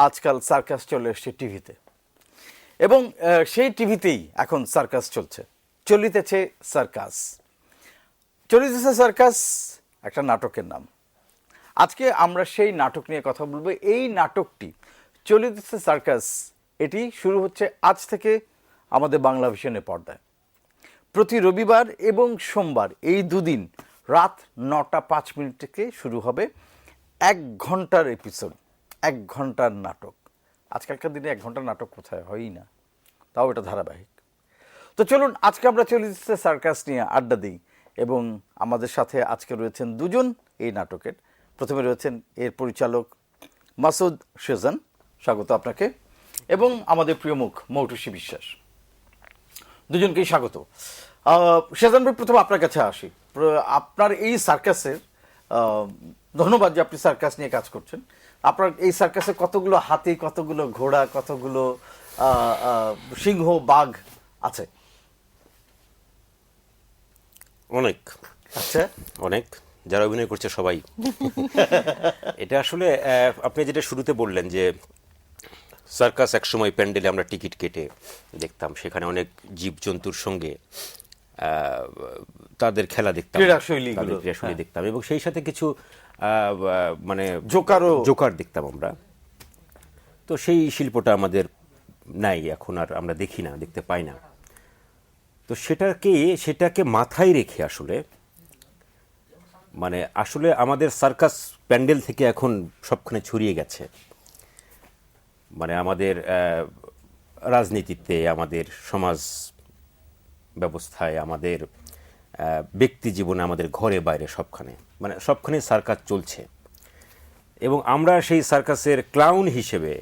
আজকাল সার্কাস চলে এসছে টিভিতে, এবং সেই টিভিতেই এখন সার্কাস চলিতেছে সার্কাস। একটা নাটকের নাম। আজকে আমরা সেই নাটক নিয়ে কথা বলবো। এই নাটকটি চলিতেছে সার্কাস, এটি শুরু হচ্ছে আজ থেকে আমাদের বাংলা ভিশনের পর্দায়। প্রতি রবিবার এবং সোমবার এই দুদিন রাত 9টা 5 মিনিট থেকে শুরু হবে 1 ঘন্টার এপিসোড, 1 ঘন্টার নাটক। আজকালকার দিনে 1 ঘন্টার নাটক কোথায় হয়ই না, তাও এটা ধারাবাহিক। তো চলুন আজকে আমরা চলিতেছে সার্কাস নিয়ে আড্ডা দিই, এবং আমাদের সাথে আজকে রয়েছেন দুজন এই নাটকের। প্রথমে রয়েছেন এর পরিচালক মাসুদ সেজান, স্বাগত আপনাকে, এবং আমাদের প্রিয় মুখ মৌটুসী বিশ্বাস। দুজনকেই স্বাগত। সেজান ভাই, প্রথমে আপনার কাছে আসি। আপনার এই সার্কাসের ধন্যবাদ যে আপনি সার্কাস নিয়ে কাজ করছেন। আপনার এই সার্কাসে কতগুলো হাতি, কতগুলো ঘোড়া, কতগুলো সিংহ, বাঘ আছে? অনেক। আচ্ছা, অনেক। যারা অভিনয় করছে সবাই। এটা আসলে আপনি যেটা শুরুতে বললেন যে সার্কাস একসময় প্যান্ডেলে আমরা টিকিট কেটে দেখতাম, সেখানে অনেক জীবজন্তুর সঙ্গে তাদের খেলা দেখতাম, ক্রীড়াশৈলী দেখতাম, এবং সেই সাথে কিছু মানে জোকার দেখতাম আমরা। তো সেই শিল্পটা আমাদের নাই এখন, আর আমরা দেখি না, দেখতে পাই না। তো সেটাকে মাথায় রেখে আসলে আমাদের সার্কাস প্যান্ডেল থেকে এখন সবখানে ছড়িয়ে গেছে। আমাদের রাজনীতিতে, আমাদের সমাজ ব্যবস্থায়, আমাদের ব্যক্তি জীবনে, আমাদের ঘরে বাইরে সবখানে সার্কাস চলছে। এবং আমরা সেই সার্কাসের ক্লাউন হিসেবে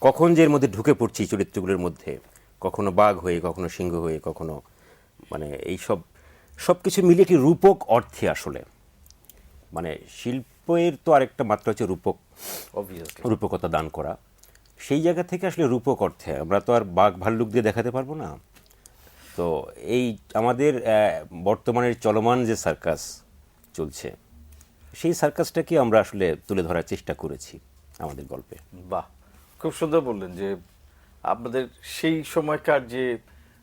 কখন যে এর মধ্যে ঢুকে পড়ছি চরিত্রগুলোর মধ্যে, কখনো বাঘ হয়ে, কখনো সিংহ হয়ে, কখনো এই সব কিছু মিলিয়ে একটি রূপক অর্থে আসলে শিল্পের তো আরেকটা মাত্রা হচ্ছে রূপকতা দান করা। সেই জায়গা থেকে আসলে রূপক অর্থে আমরা তো আর বাঘ ভাল্লুক দিয়ে দেখাতে পারবো না। তো এই আমাদের বর্তমানের চলমান যে সার্কাস চলছে, সেই সার্কাসটাকে আমরা আসলে তুলে ধরার চেষ্টা করেছি আমাদের গল্পে। বাহ, খুব সুন্দর বললেন যে আপনাদের সেই সময়কার যে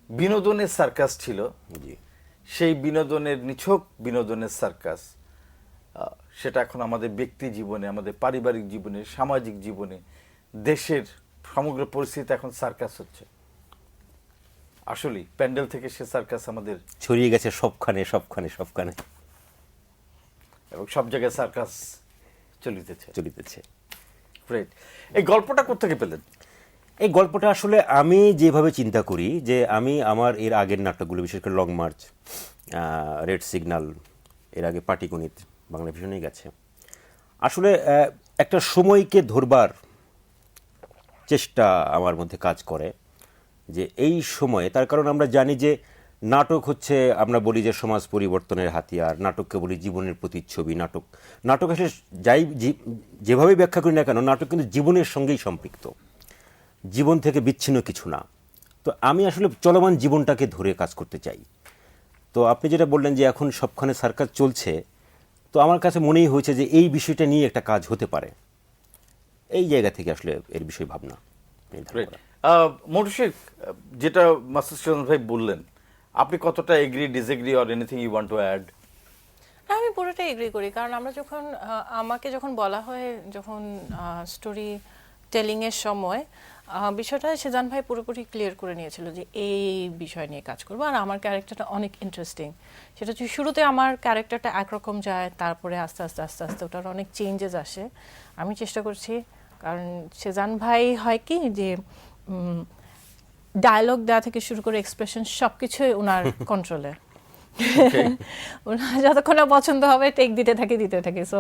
বিনোদনের সার্কাস ছিল, সেই বিনোদনের নিছক বিনোদনের সার্কাস, সেটা এখন আমাদের ব্যক্তি জীবনে, আমাদের পারিবারিক জীবনে, সামাজিক জীবনে, দেশের সমগ্র পরিস্থিতি এখন সার্কাস হচ্ছে। আসলে প্যান্ডেল থেকে সে সার্কাস আমাদের ছড়িয়ে গেছে সবখানে, এবং সব জায়গায় সার্কাস চলিতেছে। গ্রেট। এই গল্পটা কোত্থেকে পেলেন? এই গল্পটা আসলে আমি যেভাবে চিন্তা করি যে আমি আমার এর আগের নাটকগুলো, বিশেষ করে লং মার্চ, রেড সিগন্যাল, এর আগে পাটিগণিত বাংলা ভিশনেই গেছে, আসলে একটা সময়কে ধরবার চেষ্টা আমার মধ্যে কাজ করে। যে এই সময়ে, তার কারণ আমরা জানি যে নাটক হচ্ছে, আমরা বলি যে সমাজ পরিবর্তনের হাতিয়ার, নাটককে বলি জীবনের প্রতিচ্ছবি। নাটক আসলে যেভাবে ব্যাখ্যা করি না কেন, নাটক কিন্তু জীবনের সঙ্গেই সম্পৃক্ত, জীবন থেকে বিচ্ছিন্ন কিছু না। তো আমি আসলে চলমান জীবনটাকে ধরে কাজ করতে চাই। তো আপনি যেটা বললেন যে এখন সবখানে সার্কাস চলছে, তো আমার কাছে মনেই হয়েছে যে এই বিষয়টা নিয়ে একটা কাজ হতে পারে। এই জায়গা থেকে আসলে এর বিষয়ে ভাবনা। মৌটুসী, যেটা মাসুদ সেজান ভাই বললেন, আপনি কতটা agree, disagree, or anything you want to add? আমি পুরোটাই এগ্রি করি, কারণ আমরা আমাকে যখন বলা হয়, যখন স্টোরি টেলিং এর সময় বিষয়টা সেজান ভাই পুরোপুরি ক্লিয়ার করে নিয়েছিল যে এই বিষয় নিয়ে কাজ করবো। আর আমার ক্যারেক্টারটা অনেক ইন্টারেস্টিং। সেটা হচ্ছে শুরুতে আমার ক্যারেক্টারটা একরকম যায়, তারপরে আস্তে আস্তে ওটার অনেক চেঞ্জেস আসে। আমি চেষ্টা করছি, কারণ সেজান ভাই হয় কি যে ডায়লগ দেওয়া থেকে শুরু করে এক্সপ্রেশন সবকিছুই ওনার কন্ট্রোলে। ওনার যতক্ষণ না পছন্দ হবে টেক দিতে থাকি। সো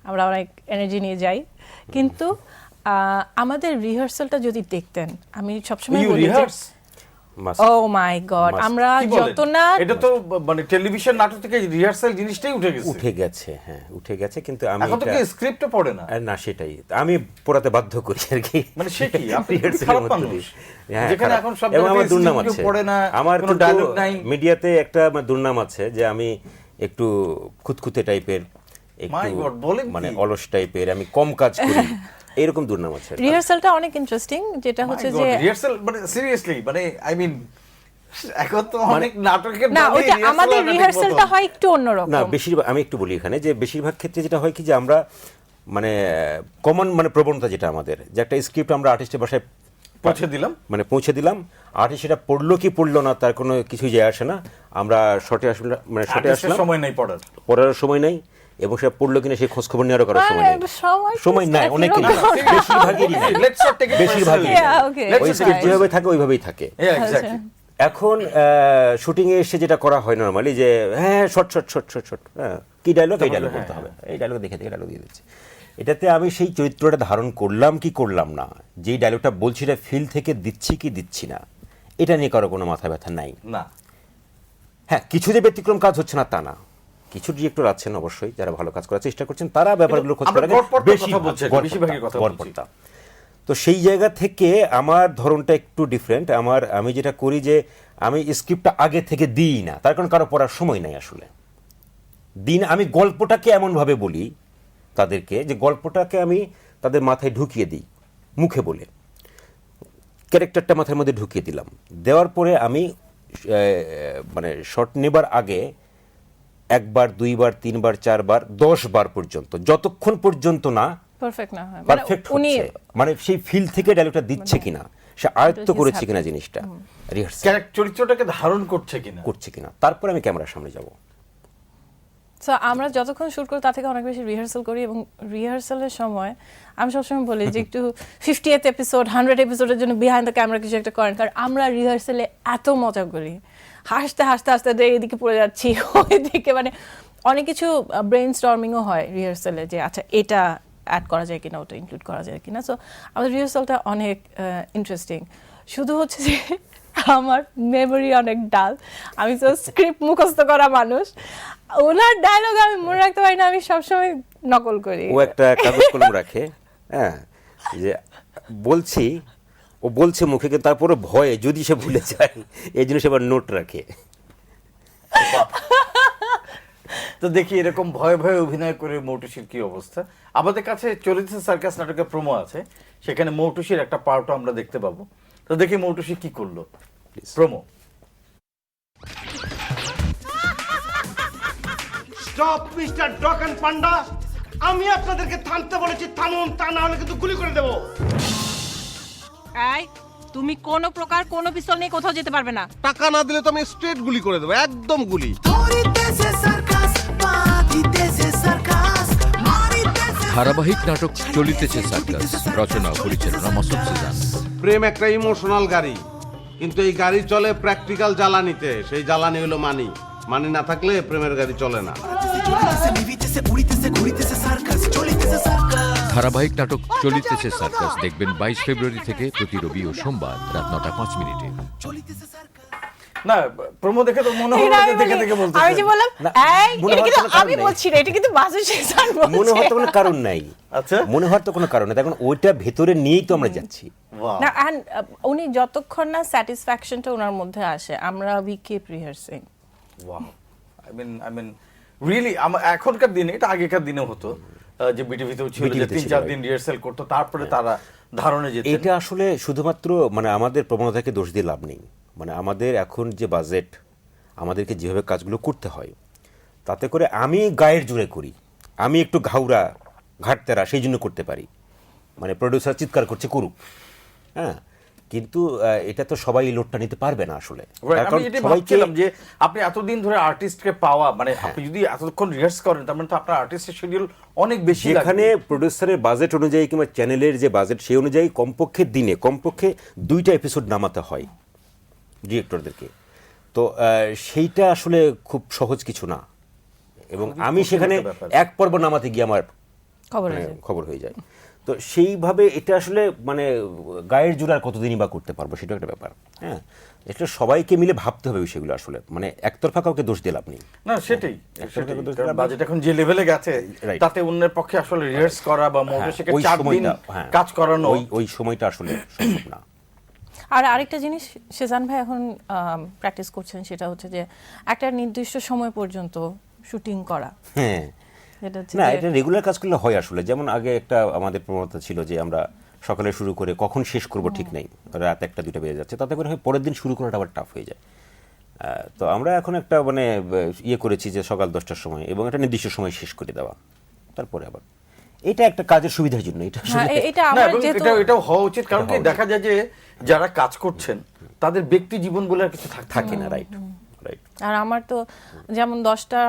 আমরা অনেক এনার্জি নিয়ে যাই। কিন্তু আমাদের রিহার্সালটা যদি দেখতেন, আমি সবসময় বলি ও মাই গড, আমরা যত না, এটা তো টেলিভিশন নাটক থেকে রিহার্সাল জিনিসটাই উঠে গেছে, কিন্তু আমি এখন তো কি স্ক্রিপ্টে পড়ে না, সেটাই আমি পড়াতে বাধ্য করি আর কি। সে কি আপনি খারাপ মানুষ, যেখানে এখন সব আমার দুর্নাম আছে, পড়ে না, আমার কোনো ডায়লগ নাই। মিডিয়াতে একটা আমার দুর্নাম আছে যে আমি একটু খুঁতখুঁতে টাইপের, একটু অলস টাইপের, আমি কম কাজ করি। এইরকম দুর্নাম আছে। রিহার্সালটা অনেক ইন্টারেস্টিং, যেটা হচ্ছে যে রিহার্সাল মানে সিরিয়াসলি মানে আই মিন এখন তো অনেক নাটকের না, দলে ওটা rehearsal আমাদের হয় না রিহার্সালটা ঠিকমতো। হয় একটু অন্যরকম। না বেশিরভাগ, আমি একটু বলি এখানে যে বেশিরভাগ ক্ষেত্রে যেটা হয় কি যে আমরা মানে কমন মানে প্রবণতা যেটা আমাদের, যে একটা স্ক্রিপ্ট আমরা আর্টিস্টের বাসায় পৌঁছে দিলাম, মানে পৌঁছে দিলাম, আর্টিস্ট সেটা পড়লো কি পড়লো না তার কোনো কিছুই যায় আসে না। আমরা শর্টে আসলে মানে শর্টে আর্টিস্টের আসলাম, সময় নেই পড়ার। পড়ার সময় নাই, এবং সেটা পড়লো কিনা সেই খোঁজ খবর নেওয়ারও কারো সময় নেই, সময় নাই, অনেকেই বেশিরভাগেরই নাই, Let's not take it বেশিরভাগই personally. Yeah, okay. Let's ওই just স্ক্রিপ্ট take it যেভাবে থাকে ওইভাবেই থাকে। Yeah, exactly. এখন শুটিং এ এসে যেটা করা হয় নরমালি যে হ্যাঁ short short short short short, হ্যাঁ কি ডায়লগ, এই ডায়লগ করতে হবে, এই ডায়লগ দেখে দেখে ডায়লগ দিয়ে দিচ্ছে। এটাতে আমি সেই চরিত্রটা ধারণ করলাম কি করলাম না, যেই ডায়লগটা বলছি এটা ফিল থেকে দিচ্ছি কি দিচ্ছি না, এটা নিয়ে কারো কোনো মাথা ব্যথা নাই। না, হ্যাঁ কিছু যে ব্যতিক্রম কাজ হচ্ছে না তা না, কিছু ডিরেক্টর আছেন অবশ্যই যারা ভালো কাজ করার চেষ্টা করছেন, তারা ব্যাপারগুলো খোঁজ আমরা করার গড়পড়তার কথা বলছি, বেশিরভাগই কথা বলছি। গড়পড়তা। তো সেই জায়গা থেকে আমার ধরনটা একটু ডিফারেন্ট। আমি যেটা করি যে আমি স্ক্রিপ্টটা আগে থেকে দিই না, তার কারণ কারো পড়ার সময় নাই আসলে। আমি গল্পটাকে এমনভাবে বলি তাদেরকে যে গল্পটাকে আমি তাদের মাথায় ঢুকিয়ে দিই মুখে বলে, ক্যারেক্টারটা মাথার মধ্যে ঢুকিয়ে দিলাম, দেওয়ার পরে আমি মানে শট নেবার আগে একবার, দুইবার, তিনবার, চারবার, 10 বার পর্যন্ত, যতক্ষণ পর্যন্ত না পারফেক্ট না হয়, মানে পারফেক্ট উনি হচ্ছে, মানে সেই ফিল থেকে ডায়লগটা দিচ্ছে কিনা, সে আয়ত্ত করেছে কিনা জিনিসটা, রিহার্সাল চরিত্রটাকে ধারণ করছে কিনা। করছে কিনা, তারপরে আমি ক্যামেরার সামনে যাব। সো আমরা যতক্ষণ শুট করি তার থেকে অনেক বেশি রিহার্সাল করি, এবং রিহার্সালের সময় আমি সবসময় বলি যে একটু 50th এপিসোড 100 এপিসোডের জন্য বিহাইন্ড দ্য ক্যামেরা কিছু একটা করেন, কারণ আমরা রিহার্সালে এত মজা করি, হাসতে হাসতে হাসতে এদিকে পড়ে যাচ্ছি ওইদিকে, মানে অনেক কিছু ব্রেন স্টর্মিংও হয় রিহার্সালে, যে আচ্ছা এটা অ্যাড করা যায় কিনা, ওটা ইনক্লুড করা যায় কিনা। সো আমাদের রিহার্সালটা অনেক ইন্টারেস্টিং। শুধু হচ্ছে যে আমার মেমোরি অনেক ডাল, আমি তো স্ক্রিপ্ট মুখস্থ করা মানুষ, ওনার ডায়লগ আমি মনে রাখতে পারি না, আমি সবসময় নকল করি। ও একটা কাগজ কলম রাখে, হ্যাঁ যে বলছি, ও বলছে মুখে, কিন্তু তারপরে ভয়ে যদি সে ভুলে যায় এই জন্য সে আবার নোট রাখে। তো দেখি এরকম ভয়ে ভয়ে অভিনয় করে মৌটুসির কি অবস্থা। আমাদের কাছে চলিতেছে সার্কাস নাটকের প্রোমো আছে, সেখানে মৌটুসির একটা পার্টও আমরা দেখতে পাবো। তো দেখি মৌটুসি কি করলো। Promo. Stop mister Doc and Panda, আমি আপনাদেরকে থামতে বলেছি, থামুন, তা না হলে কিন্তু গুলি করে দেব। এই তুমি কোনো প্রকার কোনো পিস্তল নিয়ে কোথাও যেতে পারবে না। টাকা না দিলে তো আমি স্ট্রেট গুলি করে দেবো, একদম গুলি। ধারাবাহিক নাটক চলিতেছে সার্কাস, রচনা ও পরিচালনা মাসুদ সিজান। প্রেম একটা ইমোশনাল গাড়ি, কিন্তু এই গাড়ি চলে প্র্যাকটিক্যাল জ্বালানিতে, সেই জ্বালানি হলো মানি। মানি না থাকলে প্রেমের গাড়ি চলে না। ধারাবাহিক নাটক চলিতেছে সার্কাস দেখবেন 22 ফেব্রুয়ারি থেকে প্রতি রবি ও সোমবার রাত 9:05 না প্রোমো দেখে তো মনে হলো যে দেখে দেখে বলতেছে। আমি যে বললাম না, এই মনে এটা হওয়ার কিন্তু কোনো কারণ আমি নেই। বলছি না, এটা কিন্তু মাসুদ সিজান বলছে। মনে হওয়ার তো কোনো কারণ নাই, আচ্ছা মনে হওয়ার তো কোনো কারণ নেই, এখন ওইটা ভেতরে নিয়েই তো আমরা যাচ্ছি। বাহ। না, and উনি যতক্ষণ না স্যাটিসফ্যাকশনটা ওনার মধ্যে আসে, আমরা we keep rehearsing. Wow, I mean really এখনকার দিনে, এটা আগেকার দিনে হতো যে বিটিভিতেও ছিল যে বিটিভিতে 3-4 ছিল, দিন রিহার্সাল করতো, তারপরে তারা ধারণে যেতেন। এটা আসলে শুধুমাত্র মানে আমাদের প্রবণতাকে দোষ দিয়ে লাভ নেই, মানে আমাদের এখন যে বাজেট, আমাদেরকে যেভাবে কাজগুলো করতে হয়, তাতে করে আমি গায়ের জোরে করি, আমি একটু ঘাটতেরা সেই জন্য করতে পারি, মানে প্রডিউসার চিৎকার করছে করুক, হ্যাঁ, কিন্তু এটা তো সবাই এই লোডটা নিতে পারবে না আসলে। তার কারণ আমি এটা সবাইকে ভাবছিলাম যে আপনি এতদিন ধরে আর্টিস্টকে পাওয়া, মানে আপনি যদি এতক্ষণ রিহার্স করেন তার মানে তো আপনার আর্টিস্টের শিডিউল অনেক বেশি লাগবে। যেখানে প্রডিউসারের বাজেট অনুযায়ী কিংবা চ্যানেলের যে বাজেট সেই অনুযায়ী কমপক্ষে দিনে কমপক্ষে 2টা এপিসোড নামাতে হয় ডিরেক্টরদেরকে, তো সেইটা আসলে খুব সহজ কিছু না, এবং আমি কঠিন সেখানে একটা ব্যাপার। এক পর্ব নামাতে গিয়ে আমার খবর মানে হয়ে যায়। খবর হয়ে যায়। তো সেইভাবে এটা আসলে মানে গায়ের জোর আর কতদিনই বা করতে পারবো, সেটা একটা ব্যাপার। হ্যাঁ, এটা সবাইকে মিলে ভাবতে হবে বিষয়গুলো আসলে, মানে একতরফা কাউকে দোষ দিয়ে লাভ নেই। না সেটাই, একটা বাজেট এখন যে লেভেলে গেছে Right. তাতে অন্যের পক্ষে আসলে রিহার্স করা বা মোটরসাইকেল ওই 4 দিন সময়টা, হ্যাঁ, কাজ করানো, ওই সময়টা আসলে সম্ভব না। আর আরেকটা জিনিস সেজান ভাই এখন প্র্যাকটিস করছেন, সেটা হচ্ছে যে একটা নির্দিষ্ট সময় পর্যন্ত শুটিং করা, হ্যাঁ, যেটা হচ্ছে না যে- এটা রেগুলার কাজ করলে হয় আসলে, যেমন আগে একটা আমাদের প্রবণতা ছিল যে আমরা সকালে শুরু করে কখন শেষ করব ঠিক নেই, রাত 1টা 2টা বেজে যাচ্ছে, তাতে করে হয় পরের দিন শুরু করাটা আবার টাফ হয়ে যায়। তো আমরা এখন একটা মানে ইয়ে করেছি যে সকাল 10টার সময় এবং একটা নির্দিষ্ট সময় শেষ করে দেওয়া, তারপরে আবার এটা একটা কাজের সুবিধার জন্য এটা হ্যাঁ, আসলে এটা না, আমার এবং যেহেতু এটাও হওয়া উচিত, কারণ কি দেখা যায় যে যারা কাজ করছেন তাদের ব্যক্তি জীবন বলে আর কিছু থাকে না। Right right. আর আমার তো যেমন 10টা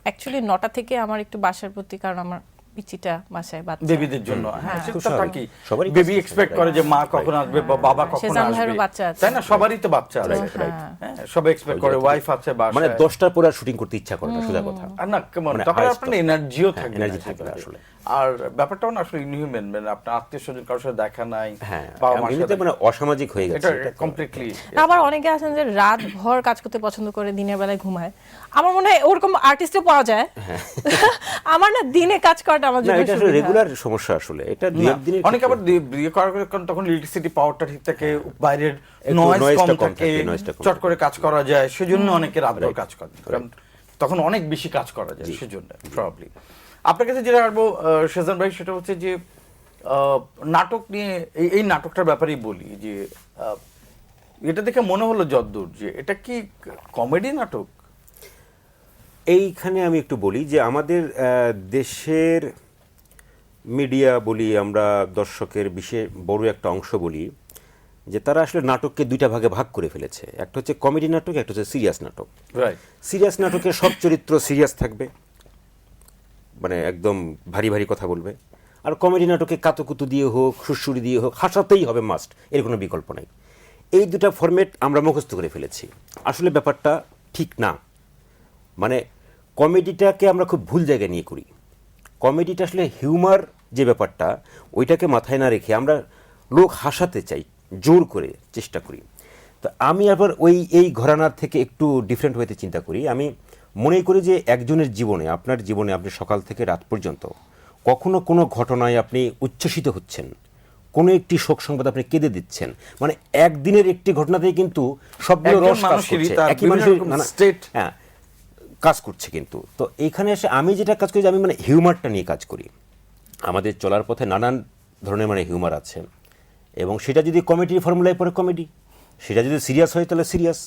অ্যাকচুয়ালি 9টা থেকে আমার একটু বাসার প্রতি, কারণ আমার পিচিটা বাসায় বাচ্চা বেবিদের জন্য। হ্যাঁ, খুব সেটা স্বাভাবিক। কি সবারই বেবি কাজ এক্সপেক্ট থাকে। করে যে মা কখন আসবে বা বাবা কখন সেজান ভাইয়েরও আসবে, বাচ্চা আছে। তাই না? সবারই তো বাচ্চা আছে, Right, right. হ্যাঁ, সবাই এক্সপেক্ট করে ওয়াইফ আছে মানে বাসায়। 10টার পরে আর শুটিং করতে ইচ্ছা করে না, সোজা কথা। আর না কেমন মানে তখন highest আপনার of- এনার্জিও হ্যাঁ, থাকবে energy না থাকবে না সেক্ষেত্রে। আসলে। আর ব্যাপারটাও না আসলে ইনহিউম্যান, মানে আপনার আত্মীয় স্বজন কারোর সাথে দেখা নাই, হ্যাঁ বাবা মার এমনিতে সাথে, মানে অসামাজিক হয়ে গেছে এটা এটা তো। কমপ্লিটলি। আবার অনেকে আছেন যে রাত ভর কাজ করতে পছন্দ করে, দিনের বেলায় ঘুমায়। আমার মনে হয় ওরকম আর্টিস্টও পাওয়া যায়। আমার না দিনে কাজ করাটা আমার না জন্য এটা আসলে সুবিধা। রেগুলার সমস্যা আসলে, এটা দুই না, একদিনের অনেকে আবার বিয়ে করার পরে কারণ তখন ইলেকট্রিসিটি পাওয়ারটা ঠিক থাকে, বাইরের একটু নয়েজ noise-টা কম কম থাকে, থাকে, noise-টা কম চট করে থাকে। কাজ করা যায়, সেজন্য অনেকে রাতভর Right. কাজ করে, কারণ তখন অনেক বেশি কাজ করা যায়, সেজন্য প্রবাবলি। আপনার কাছে যেটা আসবো সেজান ভাই, সেটা হচ্ছে যে নাটক নিয়ে এই নাটকটার ব্যাপারেই বলি যে এটা দেখে মনে হলো যদ্দূর যে এটা কি কমেডি নাটক? এইখানে আমি একটু বলি যে আমাদের দেশের মিডিয়া বলি, আমরা দর্শকের বিশেষ বড় একটা অংশ বলি যে তারা আসলে নাটককে দুইটা ভাগে ভাগ করে ফেলেছে, একটা হচ্ছে কমেডি নাটক, একটা হচ্ছে সিরিয়াস নাটক। রাইট। সিরিয়াস নাটকে সব চরিত্র সিরিয়াস থাকবে, মানে একদম ভারী ভারী কথা বলবে, আর কমেডি নাটকে কাতুকুতু দিয়ে হোক, সুরসুরি দিয়ে হোক, হাসাতেই হবে মাস্ট, এর কোনো বিকল্প নাই। এই দুটা ফরম্যাট আমরা মুখস্থ করে ফেলেছি, আসলে ব্যাপারটা ঠিক না। মানে কমেডিটাকে আমরা খুব ভুল জায়গায় নিয়ে করি। কমেডিটা আসলে হিউমার যে ব্যাপারটা, ওইটাকে মাথায় না রেখে আমরা লোক হাসাতে চাই, জোর করে চেষ্টা করি। তো আমি আবার এই ঘরানার থেকে একটু ডিফারেন্ট হইতে চিন্তা করি। আমি মনে করি যে একজনের জীবনে, আপনার জীবনে আপনি সকাল থেকে রাত পর্যন্ত কখনো কোনো ঘটনায় আপনি উচ্ছ্বসিত হচ্ছেন, কোনো একটি শোক সংবাদ আপনি কেঁদে দিচ্ছেন, মানে একদিনের একটি ঘটনাতেই কিন্তু সবগুলো একজন রস কাজ মানুষেরই করছে, তার একই বিভিন্ন মানুষের রকম নানা- state। হ্যাঁ কাজ করছে। কিন্তু তো এইখানে এসে আমি যেটা কাজ করি যে আমি মানে হিউমারটা নিয়ে কাজ করি। আমাদের চলার পথে নানান ধরনের মানে হিউমার আছে, এবং সেটা যদি কমেডির ফর্মুলায় পড়ে কমেডি, সেটা যদি সিরিয়াস হয় তাহলে সিরিয়াস।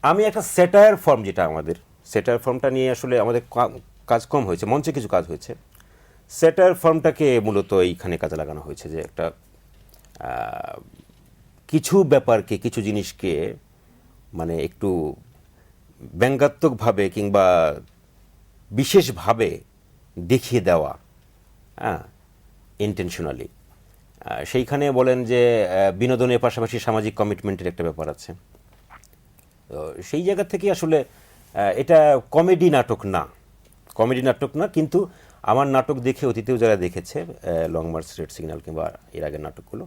আমি একটা স্যাটায়ার ফর্ম, যেটা আমাদের স্যাটায়ার ফর্মটা নিয়ে আসলে আমাদের কাজ কম হয়েছে, মঞ্চে কিছু কাজ হয়েছে। স্যাটায়ার ফর্মটাকে মূলত এইখানে কাজে লাগানো হয়েছে যে একটা কিছু ব্যাপারকে, কিছু জিনিসকে মানে একটু ব্যঙ্গাত্মকভাবে কিংবা বিশেষভাবে দেখিয়ে দেওয়া, হ্যাঁ, ইন্টেনশনালি। সেইখানে বলেন যে বিনোদনের পাশাপাশি সামাজিক কমিটমেন্টের একটা ব্যাপার আছে। তো সেই জায়গা থেকে আসলে এটা কমেডি নাটক না, কমেডি নাটক না। কিন্তু আমার নাটক দেখে অতীতেও যারা দেখেছে, লং মার্চ, রেড সিগন্যাল কিংবা এর আগের নাটকগুলো,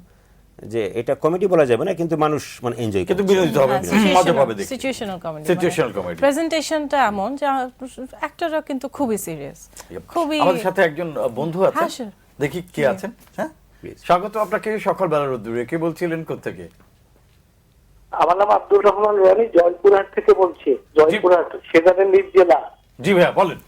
যে এটা কমেডি বলা যাবে না, কিন্তু মানুষ মানে এনজয় কিন্তু বিনোদিত হবে, মজা পাবে দেখে। Situational comedy, Situational comedy। প্রেজেন্টেশনটা এমন যে অ্যাক্টররা কিন্তু খুবই সিরিয়াস, খুবই। আমাদের সাথে একজন বন্ধু হ্যাঁ, আছেন, sure। দেখি কে আছেন। হ্যাঁ, Please। স্বাগত আপনাকে সকালবেলা রোদ্দুরে। কে বলছিলেন কোত্থেকে? আমার নাম আব্দুর রহমান রানী, জয়পুরহাট থেকে বলছি। জয়পুরহাট সেখানে নিজ জেলা। জি ভাইয়া বলেন।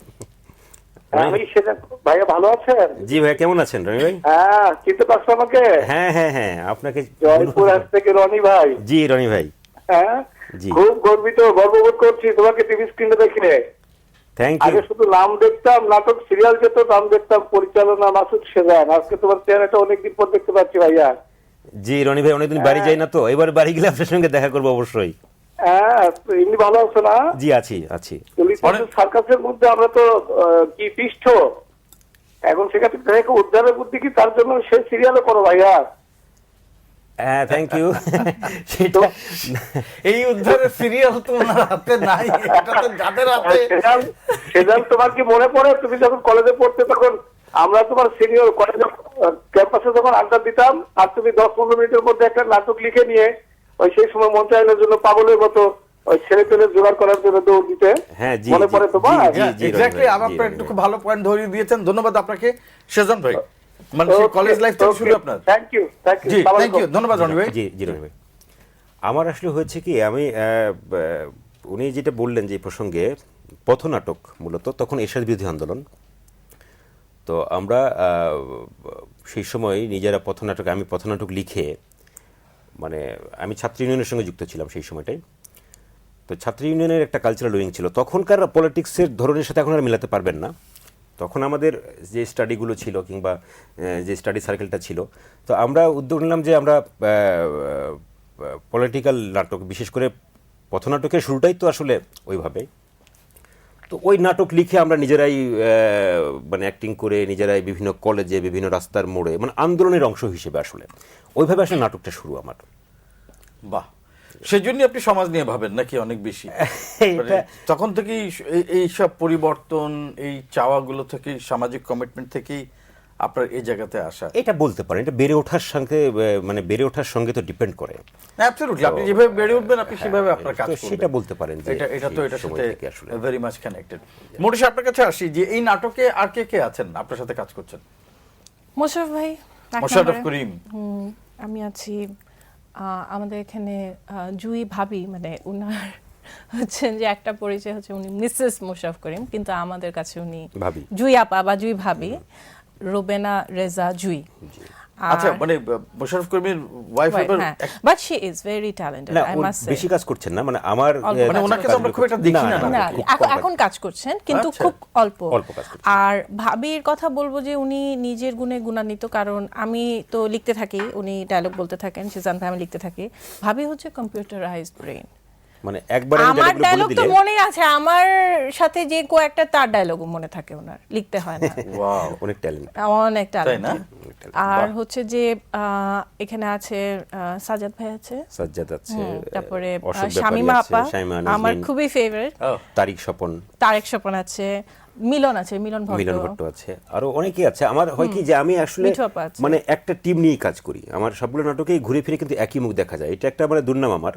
আমি সেখানে, ভাইয়া ভালো আছেন? জি ভাই, কেমন আছেন রনি ভাই? হ্যাঁ, চিনতে পারছো আমাকে? হ্যাঁ হ্যাঁ হ্যাঁ, আপনাকে জয়পুরহাট থেকে রনি ভাই। জি রনি ভাই, হ্যাঁ, জি। খুব গর্বিত, গর্ববোধ করছি তোমাকে টিভি স্ক্রিনে দেখে। Thank you. আগে শুধু নাম দেখতাম, নাটক সিরিয়াল যেত, নাম দেখতাম পরিচালনা মাসুদ সেজান। আজকে তোমার চেহারাটা অনেকদিন পর দেখতে পাচ্ছি ভাইয়া। জি রনি ভাই, অনেকদিন বাড়ি যাই না, তো এবার বাড়ি গেলে আপনার সঙ্গে দেখা করবো অবশ্যই। হ্যাঁ, এমনি ভালো আছো না? জি আছি আছি। সার্কাসের মধ্যে আমরা তো কি পৃষ্ঠ, এখন সেখানে থেকে উদ্ধারের বুদ্ধি কি, তার জন্য সে সিরিয়ালও করো ভাইয়া। হ্যাঁ থ্যাংক ইউ। সেটা এই উদ্ধারের সিরিয়াল তো ওনার হাতে নাই, এটা তো যাদের হাতে। সেজান, তোমার কি মনে পড়ে তুমি যখন কলেজে পড়তে, তখন আমরা তোমার সিনিয়র কলেজে ক্যাম্পাসে যখন আড্ডা দিতাম, আর তুমি 10-15 মিনিটের মধ্যে একটা নাটক লিখে নিয়ে ওই সেই সময় মঞ্চায়নের জন্য পাগলের মতো ওই ছেলে পেলে জোগাড় করার জন্য দৌড় দিতে, হ্যাঁ, জি, মনে জি, পড়ে জি, তোমার? জি, জি, এক্স্যাক্টলি, রনি ভাই, আপনার জি, একটু রনি খুব ভাই। ভালো পয়েন্ট ধরিয়ে দিয়েছেন। ধন্যবাদ আপনাকে সেজন ভাই, মানে কলেজ লাইফ থেকে শুরু আপনার। থ্যাংক ইউ, থ্যাংক ইউ, জি থ্যাংক ইউ, ধন্যবাদ রনি ভাই। জি জি রনি ভাই, আমার আসলে হয়েছে কি, আমি উনি যেটা বললেন যে এই প্রসঙ্গে, পথনাটক মূলত তখন এরশাদ বিরোধী আন্দোলন। তো আমরা সেই সময় নিজেরা আমি পথনাটক লিখে, মানে আমি ছাত্র ইউনিয়নের সঙ্গে যুক্ত ছিলাম সেই সময়টাই। তো ছাত্র ইউনিয়নের একটা কালচারাল উইং ছিল, তখনকার পলিটিক্সের ধরনের সাথে এখন আর মিলাতে পারবেন না। তখন আমাদের যে স্টাডিগুলো ছিল কিংবা যে স্টাডি সার্কেলটা ছিল, তো আমরা উদ্যোগ নিলাম যে আমরা পলিটিক্যাল নাটক, বিশেষ করে পথনাটকের শুরুটাই তো আসলে ওইভাবে। তো ওই নাটক লিখে আমরা নিজেরাই মানে অ্যাক্টিং করে নিজেরাই বিভিন্ন কলেজে, বিভিন্ন রাস্তার মোড়ে, মানে আন্দোলনের অংশ হিসেবে আসলে ওইভাবে আসলে নাটকটা শুরু আমার। বাহ, সেজন্য আপনি সমাজ নিয়ে ভাবেন নাকি অনেক বেশি? মানে তখন থেকেই এই সব পরিবর্তন, এই চাওয়াগুলো থেকে, সামাজিক কমিটমেন্ট থেকেই আপনার এই জায়গাতে আসা? এটা বলতে পারেন, এটা বেড়ে ওঠার সঙ্গে, মানে বেড়ে ওঠার সঙ্গে তো ডিপেন্ড করে। অ্যাবসলিউটলি, আপনি যেভাবে বেড়ে উঠবেন আপনি সেভাবে আপনার কাজ করবেন, সেটা বলতে পারেন যে এটা তো এটার সাথে আসলে ভেরি মাচ কানেক্টেড। মোটিশ, আপনার কাছে আসি যে এই নাটকে আর কে কে আছেন আপনার সাথে কাজ করছেন? মোশাররফ ভাই এক মোশাররফ নম্বরে। করিম, আমি আছি, আমাদের এখানে জুই ভাবি, মানে উনার হচ্ছেন যে একটা পরিচয় হচ্ছে উনি মিসেস মোশাররফ করিম, কিন্তু আমাদের কাছে উনি ভাবি, জুই আপা বা জুই ভাবি, রোবেনা রেজা জুই। আচ্ছা, মানে মোশাররফ করিমের wife, but she is very talented, না আই ও মাস্ট সে। বেশি কাজ করছেন না, মানে আমার মানে ওনাকে তো আমরা খুব একটা দেখি না। না, এখন কাজ করছেন কিন্তু আচ্ছা। খুব অল্প। কাজ করছেন। আর ভাবির কথা বলবো যে উনি নিজের গুণে গুণান্বিত, কারণ আমি তো লিখতে থাকি, উনি ডায়লগ বলতে থাকেন, সিজান ভাই আমি লিখতে থাকি। ভাবি হচ্ছে কম্পিউটারাইজড ব্রেন। মানে একবার আমার ডায়লগ তো মনে আছে, আমার সাথে যে কো একটা তার ডায়লগও মনে থাকে, ওনার লিখতে হয় না। ওয়াও, অনেক ট্যালেন্ট, অনেক তাই ট্যালেন্ট। না? আর হচ্ছে যে এখানে আছে সাজ্জাদ ভাই আছে, সাজ্জাদ আছে, তারপরে অশোক ব্যাপারী শামিমা আছে, আপা শামিমা আমার নাজনীন, খুবই ফেভারিট, তারিক স্বপন, তারেক স্বপন আছে, মিলন আছে, মিলন মিলন ভট্ট ভট্ট আছে, আরো অনেকেই আছে। আমার হয় কি যে আমি আসলে মিঠু আপা আছে। মানে একটা টিম নিয়ে কাজ করি, আমার সবগুলো নাটকেই ঘুরে ফিরে কিন্তু একই মুখ দেখা যায়, এটা একটা মানে দুর্নাম আমার।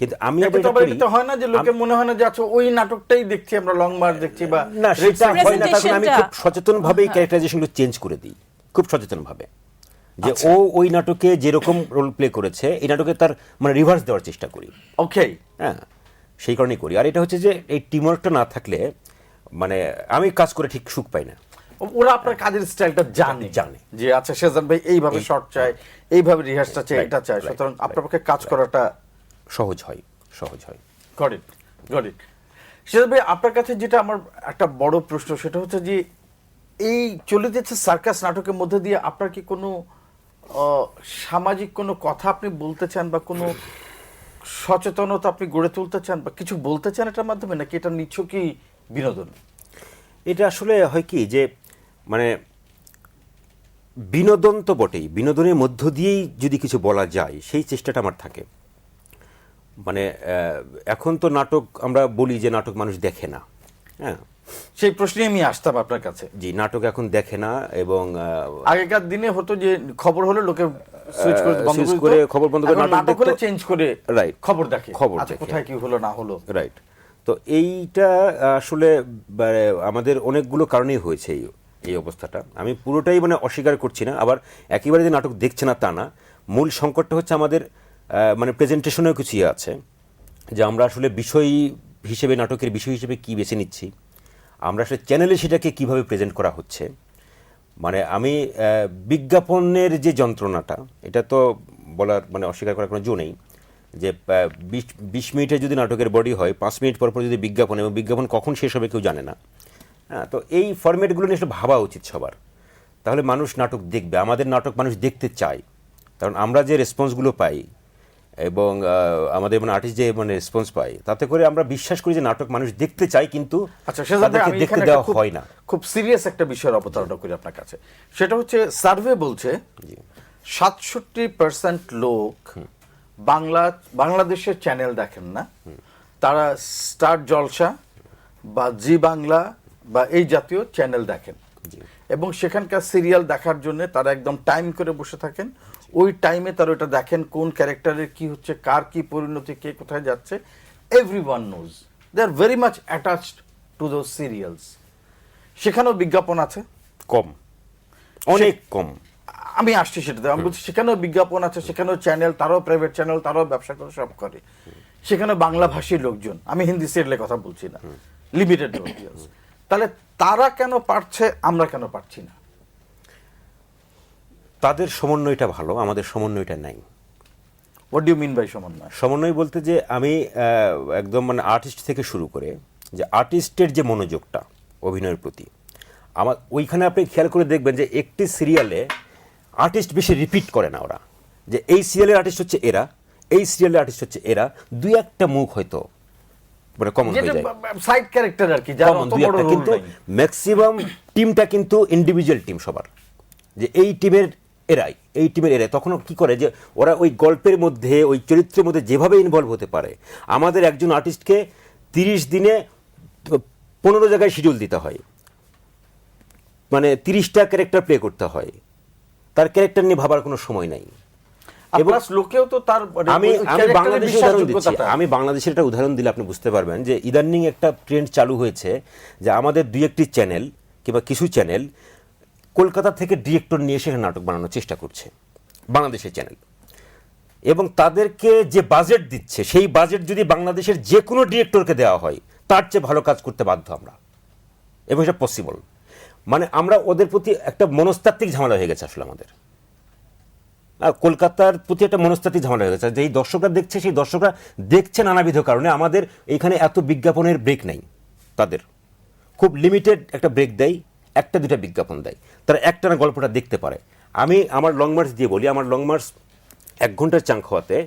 কিন্তু আমি আবার এটা করি, এটা হয় না যে লোকের মনে হয় না যে আচ্ছা ওই নাটকটাই দেখছি আমরা, লং মার্চ দেখছি বা না সেটা হয় না, তখন আমি Presentation-টা- খুব সচেতন ভাবে ক্যারেক্টারাইজেশনগুলো চেঞ্জ করে দিই, খুব সচেতন ভাবে, যে ও ওই নাটকে যেরকম রোল প্লে করেছে এই নাটকে তার মানে রিভার্স দেওয়ার চেষ্টা করি। ওকে, হ্যাঁ, সেই কারণেই করি। আর এটা হচ্ছে যে এই টিমওয়ার্কটা না থাকলে মানে আমি কাজ করে ঠিক সুখ পাই না। ওরা আপনার কাজের স্টাইলটা জানে যে আচ্ছা সেজান ভাই এইভাবে শর্ট চাই, এইভাবে রিহার্সটা চাই, এটা চাই, সুতরাং আপনার পক্ষে কাজ করাটা সহজ হয়। Got it. সেজান ভাই, আপনার কাছে যেটা আমার একটা বড় প্রশ্ন, সেটা হচ্ছে যে এই চলে যাচ্ছে সার্কাস নাটকের মধ্যে দিয়ে আপনার কি কোনো সামাজিক কোনো কথা আপনি বলতে চান বা কোনো সচেতনতা আপনি গড়ে তুলতে চান বা কিছু বলতে চান এটার মাধ্যমে, নাকি এটা নিছকই বিনোদন? এটা আসলে হয় কি যে মানে বিনোদন তো বটেই, বিনোদনের মধ্য দিয়েই যদি কিছু বলা যায় সেই চেষ্টাটা আমার থাকে। মানে এখন তো নাটক আমরা বলি যে নাটক মানুষ দেখে না, হ্যাঁ, সেই প্রশ্নে আমি আসতাম আপনার কাছে। জি, নাটক এখন দেখে না, এবং আগেকার দিনে হতো যে খবর হলে লোকে সুইচ করে বন্ধ সুইচ করে খবর বন্ধ করে নাটক হলে চেঞ্জ করে রাইট খবর দেখে, খবর আচ্ছা দেখে। কোথায় কি হলো না হলো, রাইট। তো এইটা আসলে আমাদের অনেকগুলো কারণেই হয়েছে এই অবস্থাটা। আমি পুরোটাই মানে অস্বীকার করছি না, আবার একেবারে যে নাটক দেখছে না তা না। মূল সংকটটা হচ্ছে আমাদের মানে প্রেজেন্টেশনেও কিছু আছে, যে আমরা আসলে বিষয় হিসেবে, নাটকের বিষয় হিসেবে কি বেছে নিচ্ছি, আমরা আসলে চ্যানেলে সেটাকে কিভাবে প্রেজেন্ট করা হচ্ছে। মানে আমি বিজ্ঞাপনের যে যন্ত্রণাটা, এটা তো বলার মানে অস্বীকার করার কোনো জো নেই, যে 20 মিনিটের যদি নাটকের বডি হয়, 5 মিনিট পর পর যদি বিজ্ঞাপন, এবং বিজ্ঞাপন কখন শেষ হবে কেউ জানে না। হ্যাঁ, তো এই ফরম্যাটগুলো নিয়ে আসলে ভাবা উচিত সবার, তাহলে মানুষ নাটক দেখবে। আমাদের নাটক মানুষ দেখতে চায়, কারণ আমরা যে রেসপন্সগুলো পাই এবং আমাদের মানে আর্টিস্ট যে মানে রেসপন্স পাই, তাতে করে আমরা বিশ্বাস করি যে নাটক মানুষ দেখতে চায়, কিন্তু আচ্ছা সেজান ভাই, আমি দেখতে এখানে দেওয়া হয় না। খুব সিরিয়াস একটা বিষয়ের অবতারণা করি আপনার কাছে। সেটা হচ্ছে সার্ভে বলছে 67% লোক বাংলাদেশের চ্যানেল দেখেন না, তারা স্টার জলসা বা জি বাংলা বা এই জাতীয় চ্যানেল দেখেন, এবং সেখানকার সিরিয়াল দেখার জন্য তারা একদম টাইম করে বসে থাকেন। ওই টাইমে তারা ওটা দেখেন কোন ক্যারেক্টারের কি হচ্ছে, কার কি পরিণতি, কে কোথায় যাচ্ছে, everyone knows, they are very much attached to those serials. সেখানেও বিজ্ঞাপন আছে, কম, অনেক কম। আমি আসছি সেটাতে, আমি বলছি সেখানেও বিজ্ঞাপন আছে, সেখানেও চ্যানেল, তারাও প্রাইভেট চ্যানেল, তারাও ব্যবসা করে, সব করে। সেখানে বাংলা ভাষী লোকজন, আমি হিন্দি সিরিয়ালের কথা বলছি না, লিমিটেড অডিয়েন্স, তাহলে তারা কেন পারছে, আমরা কেন পারছি না? তাদের সমন্বয়টা ভালো, আমাদের সমন্বয়টা নাই। What do you mean by সমন্বয়? সমন্বয় বলতে যে আমি একদম মানে আর্টিস্ট থেকে শুরু করে যে আর্টিস্টের যে মনোযোগটা অভিনয়ের প্রতি, আমার ওইখানে আপনি খেয়াল করে দেখবেন যে একটি সিরিয়ালে আর্টিস্ট বেশি রিপিট করে না। ওরা যে এই সিরিয়ালের আর্টিস্ট হচ্ছে এরা, এই সিরিয়ালের আর্টিস্ট হচ্ছে এরা, দুই একটা মুখ হয়তো মানে কমন হয়ে যায়, সাইড ক্যারেক্টার আর কি, যার কমন অত দুই বড় একটা, রোল কিন্তু নাই। ম্যাক্সিমাম টিমটা কিন্তু ইন্ডিভিজুয়াল টিম সবার, যে এই টিমের এরাই, এই টিমের এরাই। তখন কি করে যে ওরা ওই গল্পের মধ্যে, ওই চরিত্রের মধ্যে যেভাবে ইনভলভ হতে পারে। আমাদের একজন আর্টিস্টকে 30 দিনে 15 জায়গায় শিডিউল দিতে হয়, মানে 30টা ক্যারেক্টার প্লে করতে হয়, তার ক্যারেক্টার নিয়ে ভাবার কোনো সময় নাই। এবং লোকেও তো তার আমি বাংলাদেশের উদাহরণ দিচ্ছি, আমি বাংলাদেশের একটা উদাহরণ দিলে আপনি বুঝতে পারবেন যে ইদানিং একটা ট্রেন্ড চালু হয়েছে যে আমাদের 2-1টি চ্যানেল কিংবা কিছু চ্যানেল কলকাতা থেকে ডিরেক্টর নিয়ে সেখানে নাটক বানানোর চেষ্টা করছে, বাংলাদেশের চ্যানেল, এবং তাদেরকে যে বাজেট দিচ্ছে সেই বাজেট যদি বাংলাদেশের যে কোনো ডিরেক্টরকে দেওয়া হয় তার চেয়ে ভালো কাজ করতে বাধ্য আমরা, এবং এটা পসিবল। মানে আমরা ওদের প্রতি একটা মনস্তাত্ত্বিক ঝামেলা হয়ে গেছে আসলে আমাদের, আর কলকাতার প্রতি একটা মনস্তাত্ত্বিক ঝামেলা হয়ে গেছে। যেই দর্শকরা দেখছে সেই দর্শকরা দেখছে নানাবিধ কারণে। আমাদের এখানে এত বিজ্ঞাপনের ব্রেক নাই, তাদের খুব লিমিটেড একটা ব্রেক দেয়, 1-2টা বিজ্ঞাপন দেয়, তারা একটানা গল্পটা দেখতে পারে। আমি আমার লং মার্চ দিয়ে বলি, আমার লং মার্চ 1 ঘন্টার চাং খাওয়াতে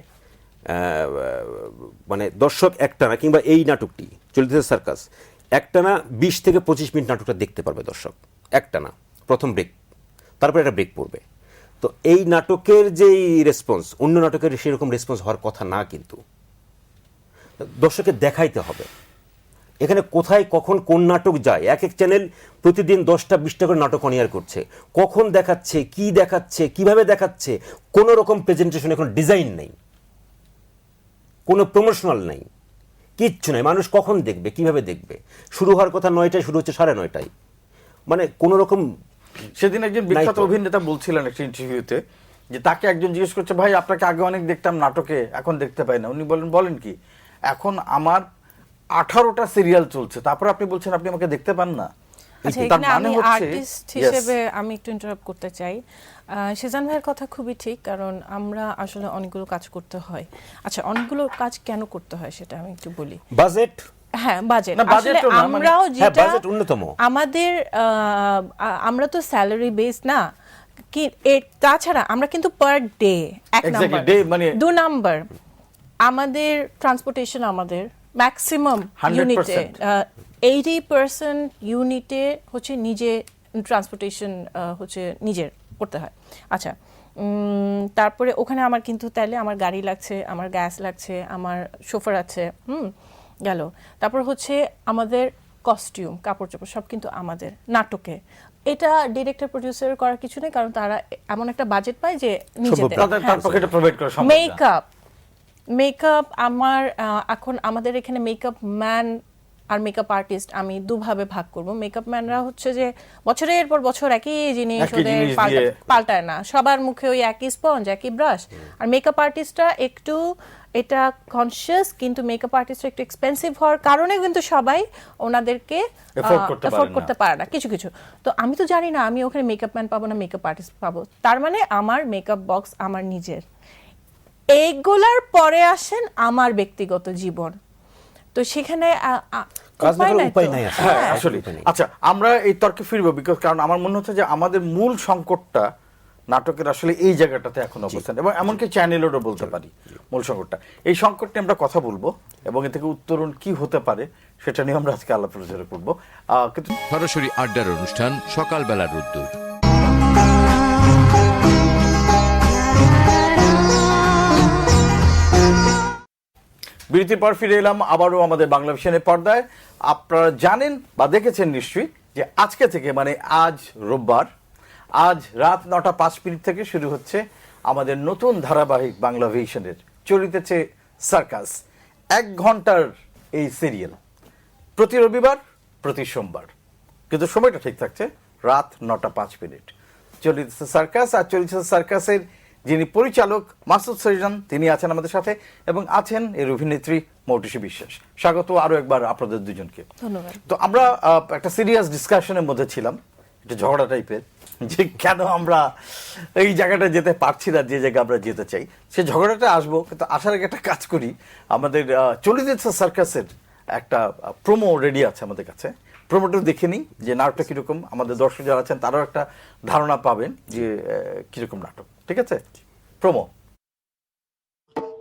মানে দর্শক একটানা, কিংবা এই নাটকটি চলিতেছে সার্কাস, একটানা 20 থেকে 25 মিনিট নাটকটা দেখতে পারবে দর্শক একটানা, প্রথম ব্রেক, তারপরে একটা ব্রেক পড়বে। তো এই নাটকের যেই রেসপন্স, অন্য নাটকের সেরকম রেসপন্স হওয়ার কথা না, কিন্তু দর্শককে দেখাইতে হবে এখানে কোথায় কখন কোন নাটক যায়। এক এক চ্যানেল প্রতিদিন 10টা-20টা করে নাটক অন এয়ার করছে, কখন দেখাচ্ছে, কি দেখাচ্ছে, কিভাবে দেখাচ্ছে, কোনো রকম প্রেজেন্টেশন, এখন ডিজাইন নেই, কোনো প্রমোশনাল নেই, কিচ্ছু নাই। মানুষ কখন দেখবে, কিভাবে দেখবে? শুরু হওয়ার কথা 9টায়, শুরু হচ্ছে 9:30, মানে কোনো রকম। সেদিন একজন বিখ্যাত অভিনেতা বলছিলেন একটা ইন্টারভিউতে যে তাকে একজন জিজ্ঞেস করছে, ভাই আপনাকে আগে অনেক দেখতাম নাটকে, এখন দেখতে পাই না। উনি বলেন কি, এখন আমার 18টা সিরিয়াল চলছে, তারপর আপনি বলছেন আপনি আমাকে দেখতে পান না। আচ্ছা, তার এখানে মানে আমি হচ্ছে, আর্টিস্ট হিসেবে আমি একটু ইন্টারাপ্ট করতে চাই। সেজান ভাইয়ের কথা খুবই ঠিক, কারণ আমরা আসলে অনেকগুলো কাজ করতে হয়। আচ্ছা, অনেকগুলো কাজ কেন করতে হয় সেটা আমি একটু বলি। বাজেট, হ্যাঁ, বাজেট। না, আসলে বাজেটও না, আমরাও হ্যাঁ, যেটা বাজেট অন্যতম। আমাদের আমরা তো স্যালারি বেস না কি, তাছাড়া আমরা কিন্তু পার ডে, এক Exactly, নাম্বার, day মানে 2 নাম্বার আমাদের ট্রান্সপোর্টেশন, আমাদের ম্যাক্সিমাম 100% ইউনিটে 80% ইউনিটে হচ্ছে নিজে ট্রান্সপোর্টেশন হচ্ছে নিজের করতে হয়। আচ্ছা, তারপরে ওখানে আমার কিন্তু তাইলে আমার গাড়ি লাগছে, আমার গ্যাস লাগছে, আমার শোফার আছে, গেল। তারপর হচ্ছে আমাদের কস্টিউম, কাপড় চোপড় সব কিন্তু আমাদের নাটকে। এটা ডিরেক্টর প্রডিউসার করার কিছু নেই, কারণ তারা এমন একটা বাজেট পায় যে নিজেদের। তার পক্ষে এটা প্রোভাইড করা সম্ভব না। মেকআপ আমার এখন আমাদের এখানে মেকআপ ম্যান আর মেকআপ আর্টিস্ট আমি দুভাবে ভাগ করব। মেকআপ ম্যানরা হচ্ছে যে বছরের পর বছর একই জিনিস ওদের পাল্টায় না, সবার মুখে ওই একই স্পঞ্জ, একই ব্রাশ। আর মেকআপ আর্টিস্টরা একটু এটা কনসিয়াস, কিন্তু মেকআপ আর্টিস্টরা একটু এক্সপেন্সিভ হওয়ার কারণে কিন্তু সবাই ওনাদেরকে এফোর্ড করতে পারে না কিছু কিছু। তো আমি তো জানি না আমি ওখানে মেকআপ ম্যান পাবো না মেকআপ আর্টিস্ট পাবো, তার মানে আমার মেকআপ বক্স আমার নিজের। এইগুলার পরে আসেন আমার ব্যক্তিগত জীবন, তো সেখানে উপায় নাই আসলে। আচ্ছা, আমরা এই তর্কে ফিরবো, বিকজ কারণ আমার মনে হচ্ছে যে আমাদের মূল সংকটটা নাটকের আসলে এই জায়গাটাতে এখন অবস্থান, এবং এমনকি চ্যানেলেরও বলতে পারি মূল সংকটটা। এই সংকট নিয়ে আমরা কথা বলবো এবং এ থেকে উত্তরণ কি হতে পারে সেটা নিয়ে আমরা আজকে আলাপ আলোচনা করবো। কিন্তু সরাসরি আড্ডার অনুষ্ঠান সকালবেলার রোদ্দুর। বিরতির পর ফিরে এলাম আবারও আমাদের বাংলা ভিশনের পর্দায়। আপনারা জানেন বা দেখেছেন নিশ্চয়ই যে আজকে থেকে, মানে আজ রোববার, আজ রাত 9:05 থেকে শুরু হচ্ছে আমাদের নতুন ধারাবাহিক বাংলা ভিশনের চলিতেছে সার্কাস। 1 ঘন্টার এই সিরিয়াল প্রতি রবিবার, প্রতি সোমবার, কিন্তু সময়টা ঠিক থাকছে রাত 9:05। চলিতেছে সার্কাস। আর চলিতেছে সার্কাসের যিনি পরিচালক মাসুদ সৈজান, তিনি আছেন আমাদের সাথে, এবং আছেন এর অভিনেত্রী মৌটুসী বিশ্বাস। স্বাগত আরো একবার আপনাদের দুজনকে। ধন্যবাদ। তো আমরা একটা সিরিয়াস ডিসকাশনের মধ্যে ছিলাম, একটা ঝগড়া টাইপের, যে কেন আমরা এই জায়গাটা যেতে পারছি না যে জায়গায় আমরা যেতে চাই। সে ঝগড়াটা আসবো, কিন্তু আসার আগে একটা কাজ করি। আমাদের চলিতেছে সার্কাসের একটা প্রোমো রেডি আছে আমাদের কাছে, প্রোমোটা দেখে নিই যে নাটকটা কিরকম, আমাদের দর্শক যারা আছেন তারাও একটা ধারণা পাবেন যে কিরকম নাটক। ঠিক আছে, প্রোমো।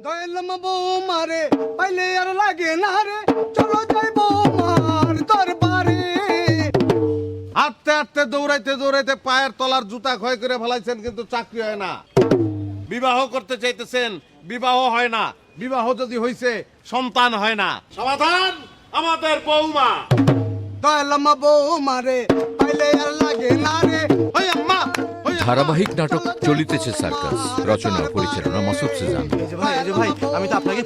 দয়ালম বৌমারে পাইলে আর লাগে না রে, চলো যাই বৌমার দরবারে। হাঁটতে হাঁটতে দৌড়াইতে দৌড়াইতে পায়ের তলার জুতা ক্ষয় করে ফেলাইছেন, কিন্তু চাকরি হয় না। বিবাহ করতে চাইতেছেন, বিবাহ হয় না। বিবাহ যদি হইছে, সন্তান হয় না। সমাধান আমাদের বৌমা। দয়ালম বৌমারে পাইলে আর লাগে না রে। ওই আম্মা, ওই আম্মা। ধারাবাহিক নাটক চলিতেছে সার্কাস, রচনা ও পরিচালনা মাসুদ সুজান। এই যে ভাই আমি তো আপনাকে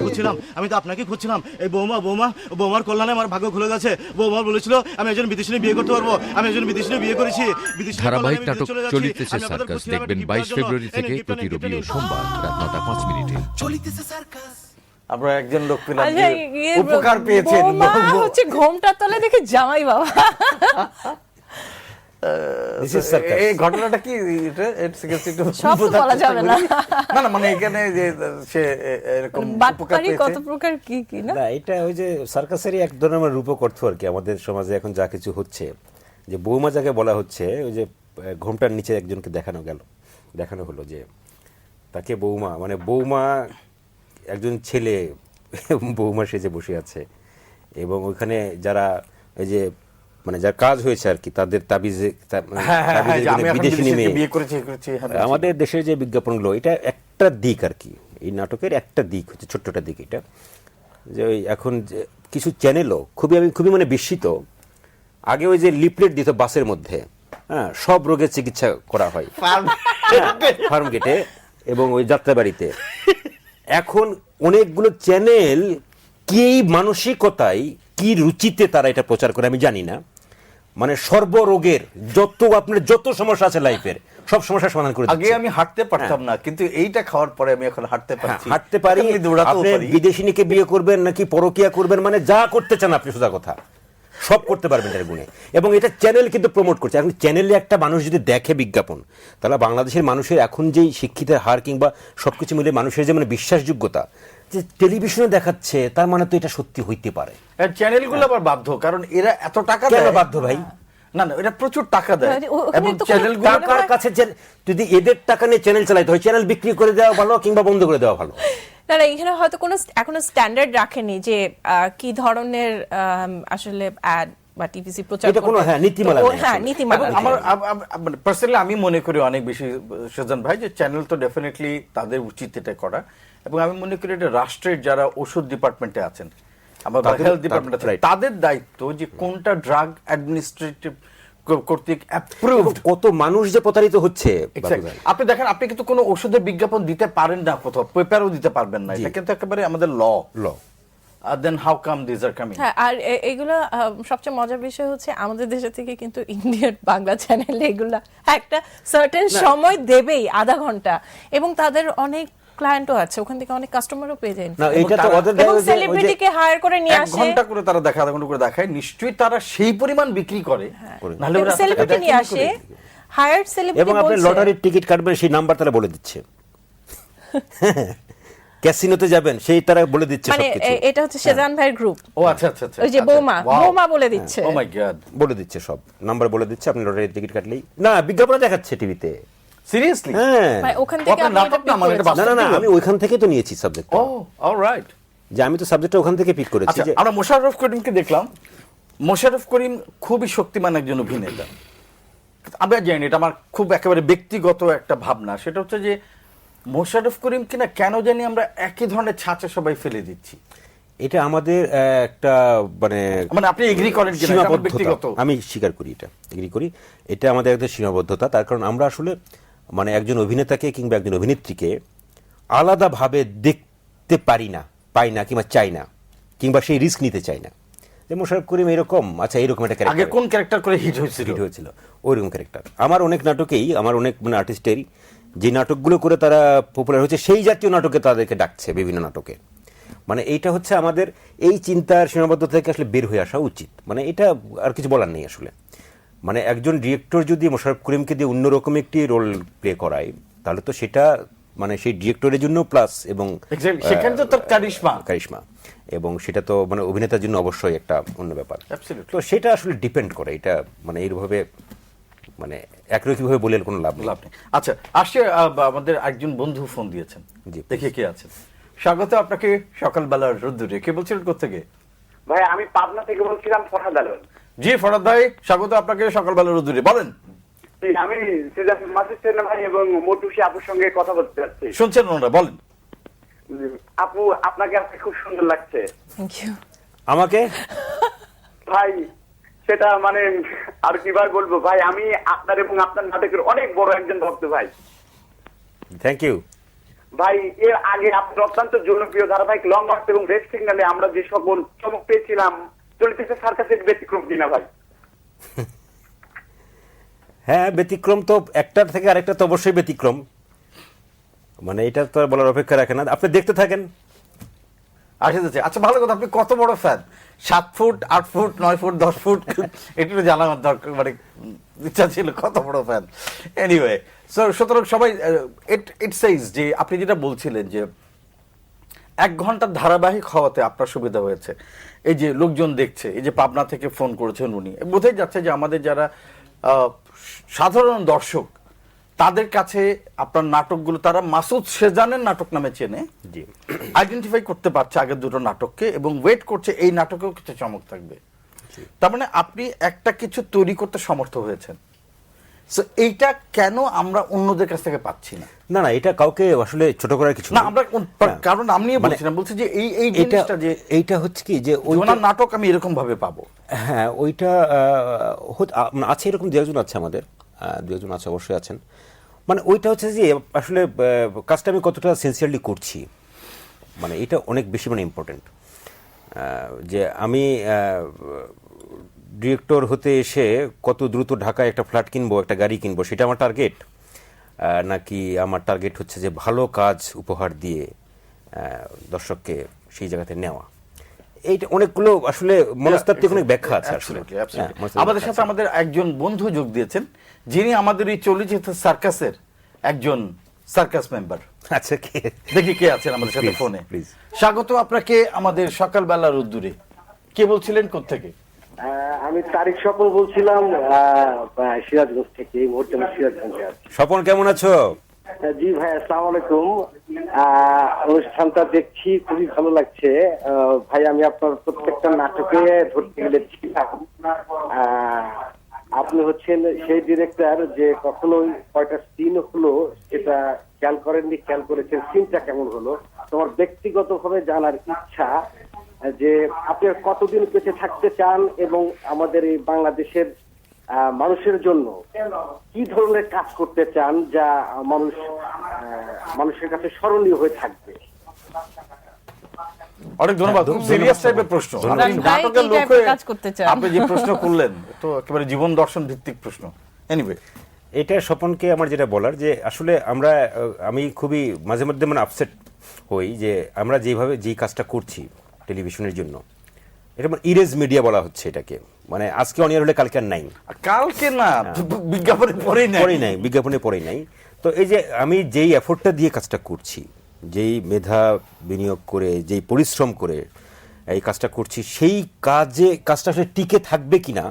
খুঁজছিলাম। এই বৌমার কল্যাণে আমার ভাগ্য খুলে গেছে। বৌমা বলেছিল আমি একজন বিদেশি বিয়ে করতে পারবো। আমি একজন বিদেশি বিয়ে করেছি। ধারাবাহিক নাটক চলিতেছে সার্কাস দেখবেন 22 ফেব্রুয়ারি থেকে প্রতি রবি ও সোমবার রাত 9:05 চলিতেছে সার্কাস। আমরা একজন লোক পেলাম আচ্ছা, যে উপকার পেয়েছেন। বৌমা হচ্ছে ঘোমটা তলে দেখে জামাই বাবা। এই ঘটনাটা কি? সব তো বলা যাবে না। না না, মানে এখানে যে সে এরকম উপকার বাটপারি কত পেয়েছে। প্রকার কি কি না। না, এটা ওই যে সার্কাসেরই এক ধরনের রূপক অর্থ আর কি। আমাদের সমাজে এখন যা কিছু হচ্ছে, যে বৌমা যাকে বলা হচ্ছে, ওই যে ঘোমটার নিচে একজনকে দেখানো হলো যে তাকে বৌমা, মানে বৌমা একজন ছেলে বৌমা সেজে বসে আছে, এবং ওইখানে যারা এই যে মানে যার কাজ হয়েছে আর কি, তাদের তাবিজে বিদেশি মেয়ে আমাদের দেশের যে বিজ্ঞাপনগুলো, এটা একটা দিক আর কি, এই নাটকের একটা দিক হচ্ছে, ছোট্টটা দিক এটা, যে ওই এখন যে কিছু চ্যানেলও আমি খুবই মানে বিস্মিত। আগে ওই যে লিফলেট দিত বাসের মধ্যে, হ্যাঁ, সব রোগের চিকিৎসা করা হয় ফার্ম গেটে এবং ওই যাত্রাবাড়িতে। এখন অনেকগুলো চ্যানেল কি মানসিকতায়, কি রুচিতে তারা এটা প্রচার করে আমি জানি না, মানে সর্বরোগের যত সমস্যা আছে লাইফের সব সমস্যার সমাধান করে আগে আমি হাঁটতে পারতাম না, কিন্তু এইটা খাওয়ার পরে আমি এখন হাঁটতে পারছি, হাঁটতে পারি, আপনি বিদেশিনীকে বিয়ে করবেন নাকি পরকিয়া করবেন, মানে যা করতে চান আপনি সোজা কথা সব করতে পারবেন এর গুণে। এবং এটা চ্যানেল কিন্তু প্রমোট করছে। এখন চ্যানেলে একটা মানুষ যদি দেখে বিজ্ঞাপন, তাহলে বাংলাদেশের মানুষের এখন যেই শিক্ষিতের হার কিংবা সবকিছু মিলে মানুষের যে মানে বিশ্বাসযোগ্যতা, যে টেলিভিশনে দেখাচ্ছে, তার মানে তো এটা সত্যি হইতে পারে। চ্যানেলগুলো আবার বাধ্য, কারণ এরা এত টাকা কেন দেয়। বাধ্য ভাই? না না, এটা প্রচুর টাকা দেয়, ওখানে এবং তো চ্যানেলগুলো টাকার কাছে যদি এদের টাকা নিয়ে চ্যানেল চালাইতে হয়, চ্যানেল বিক্রি করে দেওয়া ভালো কিংবা বন্ধ করে দেওয়া ভালো। না না, এখানে হয়তো কোনো এখনো স্ট্যান্ডার্ড রাখেনি যে কি ধরনের আসলে অ্যাড বা টিভিসি প্রচার এটা কোনো নীতিমালা নেই। হ্যাঁ, নীতিমালা। আমার পার্সোনালি আমি মনে করি অনেক বেশি সুজান ভাই, যে চ্যানেল তো ডেফিনেটলি তাদের উচিত এটা করা, এবং আমি মনে করি এটা রাষ্ট্রের যারা ওষুধ ডিপার্টমেন্টে আছেন, আমাদের হেলথ ডিপার্টমেন্ট আছে, তাদের দায়িত্ব যে কোনটা ড্রাগ অ্যাডমিনিস্ট্রেটিভ কর্তৃক অ্যাপ্রুভড। কত মানুষ যে প্রতারিত হচ্ছে। আপনি দেখেন, আপনি কিন্তু কোনো ওষুধের বিজ্ঞাপন দিতে পারেন না, কোথাও পেপারও দিতে পারবেন না, এটা কিন্তু একেবারে আমাদের ল। Then how come these are coming? হ্যাঁ, আর এগুলা সবচেয়ে মজার বিষয় হচ্ছে আমাদের দেশে থেকে কিন্তু ইন্ডিয়ান বাংলা চ্যানেল এগুলা একটা সার্টেন সময় দেবেই, আধা ঘন্টা, এবং তাদের অনেক ক্লায়েন্টও আছে, ওখান থেকে অনেক কাস্টমারও পেয়ে যায়। না, এটা তো ওদের এবং সেলিব্রিটিকে হায়ার করে নিয়ে আসে, 1 ঘন্টা করে তারা দেখায়, আধা ঘন্টা করে দেখায়, নিশ্চয়ই তারা সেই পরিমাণ বিক্রি করে, নাহলে ওরা সেলিব্রিটি নিয়ে আসে, হায়ার সেলিব্রিটি। এবং আপনি লটারির টিকিট কাটবেন, সেই নাম্বার তারা বলে দিচ্ছে, ক্যাসিনোতে যাবেন সেই তারা বলে দিচ্ছে মানে সবকিছু। এটা হচ্ছে সেজান ভাইয়ের গ্রুপ। ও আচ্ছা আচ্ছা আচ্ছা, ওই যে বৌমা বলে দিচ্ছে। ও মাই গড, বলে দিচ্ছে, সব নাম্বার বলে দিচ্ছে, আপনি লটারির টিকিট কাটলেই না বিজ্ঞাপন দেখাচ্ছে টিভিতে। সিরিয়াসলি? হ্যাঁ, মানে ওখান থেকে আপনার নাটক না, মানে এটা বাস্তব? না, আমি ওইখান থেকে তো নিয়েছি সাবজেক্ট। ও অলরাইট, যে আমি তো সাবজেক্টটা ওখান থেকে পিক করেছি। আচ্ছা, যে আমরা মোশাররফ করিমকে দেখলাম। মোশাররফ করিম খুবই শক্তিমান একজন অভিনেতা। আমি জানি, এটা আমার খুব একেবারে ব্যক্তিগত একটা ভাবনা, সেটা হচ্ছে যে মোশাররফ করিম কিনা কেন জানি আমরা একই ধরনের ছাঁচে সবাই ফেলে দিচ্ছি। এটা আমাদের একটা মানে আপনি এগ্রি করেন কিনা? এটা আমার ব্যক্তিগত, আমি স্বীকার করি, এটা এগ্রি করি, এটা আমাদের একটা সীমাবদ্ধতা। তার কারণ আমরা আসলে মানে একজন অভিনেতাকে কিংবা একজন অভিনেত্রীকে আলাদাভাবে দেখতে পাই না কিংবা চাই না, কিংবা সেই রিস্ক নিতে চাই না। যে মোশাররফ করিম এরকম, আচ্ছা এরকম একটা ক্যারেক্টার, আগে কোন ক্যারেক্টার করে হিট হয়েছিল, ওইরকম ক্যারেক্টার। আমার অনেক নাটকেই, আমার অনেক মানে আর্টিস্টেরই যে নাটকগুলো করে তারা পপুলার হচ্ছে সেই জাতীয় নাটকে তাদেরকে ডাকছে, বিভিন্ন নাটকে। মানে এইটা হচ্ছে আমাদের এই চিন্তার সীমাবদ্ধতা থেকে আসলে বের হয়ে আসা উচিত। মানে এটা আর কিছু বলার নেই আসলে। মানে একজন ডিরেক্টর যদি মোশাররফ করিমকে দিয়ে অন্যরকম একটি রোল প্লে করায়, তাহলে তো সেটা মানে সেই ডিরেক্টরের জন্য প্লাস, এবং সেখানে তো তার কারিশমা, এবং সেটা তো মানে অভিনেতার জন্য অবশ্যই একটা অন্য ব্যাপার। Absolutely. তো সেটা আসলে ডিপেন্ড করে, এটা মানে এইভাবে মানে একরকমভাবে বলে কোনো লাভ লাভ নেই। আচ্ছা, আসছে আমাদের একজন বন্ধু ফোন দিয়েছেন, জি, দেখে কে আছেন। স্বাগত আপনাকে সকালবেলার রোদ্দুরে। কে বলছিলেন কোত্থেকে? ভাই আমি পাবনা থেকে বলছিলাম ফরহাদ আলম। জি ফরহাদ ভাই, স্বাগত আপনাকে সকালবেলার রোদ্দুরে। বলেন। আমি সিজান মাসুদ সেনা ভাই এবং মোটুসি আপুর সঙ্গে কথা বলতে চাচ্ছি। শুনছেন ওনারা, বলেন। আপু আপনাকে আজকে খুব সুন্দর লাগছে। Thank you. আমাকে ভাই সেটা মানে আর কিবার বলবো ভাই, আমি আপনার এবং আপনার নাটকের অনেক বড় একজন ভক্ত ভাই। থ্যাংক ইউ ভাই এর আগে আপনার অত্যন্ত জনপ্রিয় ধারাবাহিক লং মার্চ এবং রেড সিগন্যালে আমরা যে সকল চমক পেয়েছিলাম, চলিতেছে সার্কাসের ব্যতিক্রম কিনা ভাই? হ্যাঁ, ব্যতিক্রম তো একটার থেকে আরেকটা তো অবশ্যই ব্যতিক্রম, মানে এটা তো আর বলার অপেক্ষা রাখে না। আপনি দেখতে থাকেন। আচ্ছা ভালো কথা, আপনি কত বড় fan? 7 foot, 8 foot, 9 foot, 10 foot, একটু জানার দরকার, মানে ইচ্ছা ছিল কত বড় ফ্যান। এনিওয়ে, সুতরাং সবাই ইট সেইজ যে আপনি যেটা বলছিলেন যে 1 ঘন্টার ধারাবাহিক হওয়াতে আপনার সুবিধা হয়েছে। এই যে লোকজন দেখছে, এই যে পাবনা থেকে ফোন করেছেন উনি, বোঝাই যাচ্ছে যে আমাদের যারা সাধারণ দর্শক তাদের কাছে আপনার নাটকগুলো তারা মাসুদ সেজানের নাটক নামে চেনে, আইডেন্টিফাই করতে পারছে আগের দুটো নাটককে, এবং ওয়েট করছে এই নাটকেও কিছু চমক থাকবে। তার মানে আপনি একটা কিছু তৈরি করতে সমর্থ হয়েছেন। সো এইটা কেন আমরা অন্যদের কাছ থেকে পাচ্ছি না? না না, এটা কাউকে আসলে ছোট করার কিছু না, আমরা কারণ আমি বলছি না, বলছি যে এই জিনিসটা যে এইটা হচ্ছে কি যে ওনার নাটক আমি এরকম ভাবে পাবো। হ্যাঁ, ওইটা আছে, এরকম দু একজন আছে, আমাদের দু একজন আছে, অবশ্যই আছেন। মানে ওইটা হচ্ছে যে আসলে কাজটা আমি কতটা সিনসিয়ারলি করছি, মানে এটা অনেক বেশি মানে ইম্পর্টেন্ট। যে আমি ডিরেক্টর হতে এসে কত দ্রুত ঢাকায় একটা ফ্ল্যাট কিনবো, একটা গাড়ি কিনবো, সেটা আমার টার্গেট, নাকি আমার টার্গেট হচ্ছে যে ভালো কাজ উপহার দিয়ে দর্শককে সেই জায়গাতে নেওয়া। এইটা অনেকগুলো আসলে মনস্তাত্ত্বিক অনেক ব্যাখ্যা আছে আসলে। আমাদের সাথে আমাদের একজন বন্ধু যোগ দিয়েছেন, যিনি আমাদের এই চলচ্চিত্র সার্কাসের একজন সার্কাস মেম্বার। আচ্ছা, কে দেখি কে আছেন আমাদের সাথে ফোনে। স্বাগত আপনাকে আমাদের সকালবেলার রোদ্দুরে। কে বলছিলেন কোত্থেকে? আমি তারিক স্বপন বলছিলাম সিরাজগঞ্জ থেকে। এই মুহূর্তে আমি সিরাজগঞ্জে আছি। স্বপন, কেমন আছো? জি ভাই, আসসালামু আলাইকুম। অনুষ্ঠানটা দেখছি, খুবই ভালো লাগছে ভাই। আমি আপনার প্রত্যেকটা নাটকে ধরতে গেলে ছিলাম। আপনি হচ্ছেন সেই ডিরেক্টর যে কখনোই কয়টা সিন হলো সেটা খেয়াল করেননি, খেয়াল করেছেন সিনটা কেমন হলো। তোমার ব্যক্তিগতভাবে জানার ইচ্ছা যে আপনি কতদিন বেঁচে থাকতে চান এবং আমাদের এই বাংলাদেশের মানুষের জন্য কি ধরনের কাজ করতে চান যা মানুষের কাছে স্মরণীয় হয়ে থাকবে। অনেক ধন্যবাদ। খুব সিরিয়াস টাইপের প্রশ্ন। নাটকের লোক হয়ে আপনি যে প্রশ্ন করলেন তো একেবারে জীবন দর্শন ভিত্তিক প্রশ্ন। এনিওয়ে, এটা স্বপনকে আমার যেটা বলার যে আসলে আমি খুবই মাঝে মধ্যে মানে আপসেট হই যে আমরা যেই কাজটা করছি টেলিভিশনের জন্য, এটা মানে ইরেজ মিডিয়া বলা হচ্ছে এটাকে। মানে আজকে অনিয়ার হলে কালকে আর নাই, কালকে না, বিজ্ঞাপনে পরেই নাই, বিজ্ঞাপনে পরেই নাই। তো এই যে আমি যেই এফোর্টটা দিয়ে কাজটা করছি, যেই মেধা বিনিয়োগ করে, যেই পরিশ্রম করে এই কাজটা করছি, সেই কাজটা আসলে টিকে থাকবে কিনা,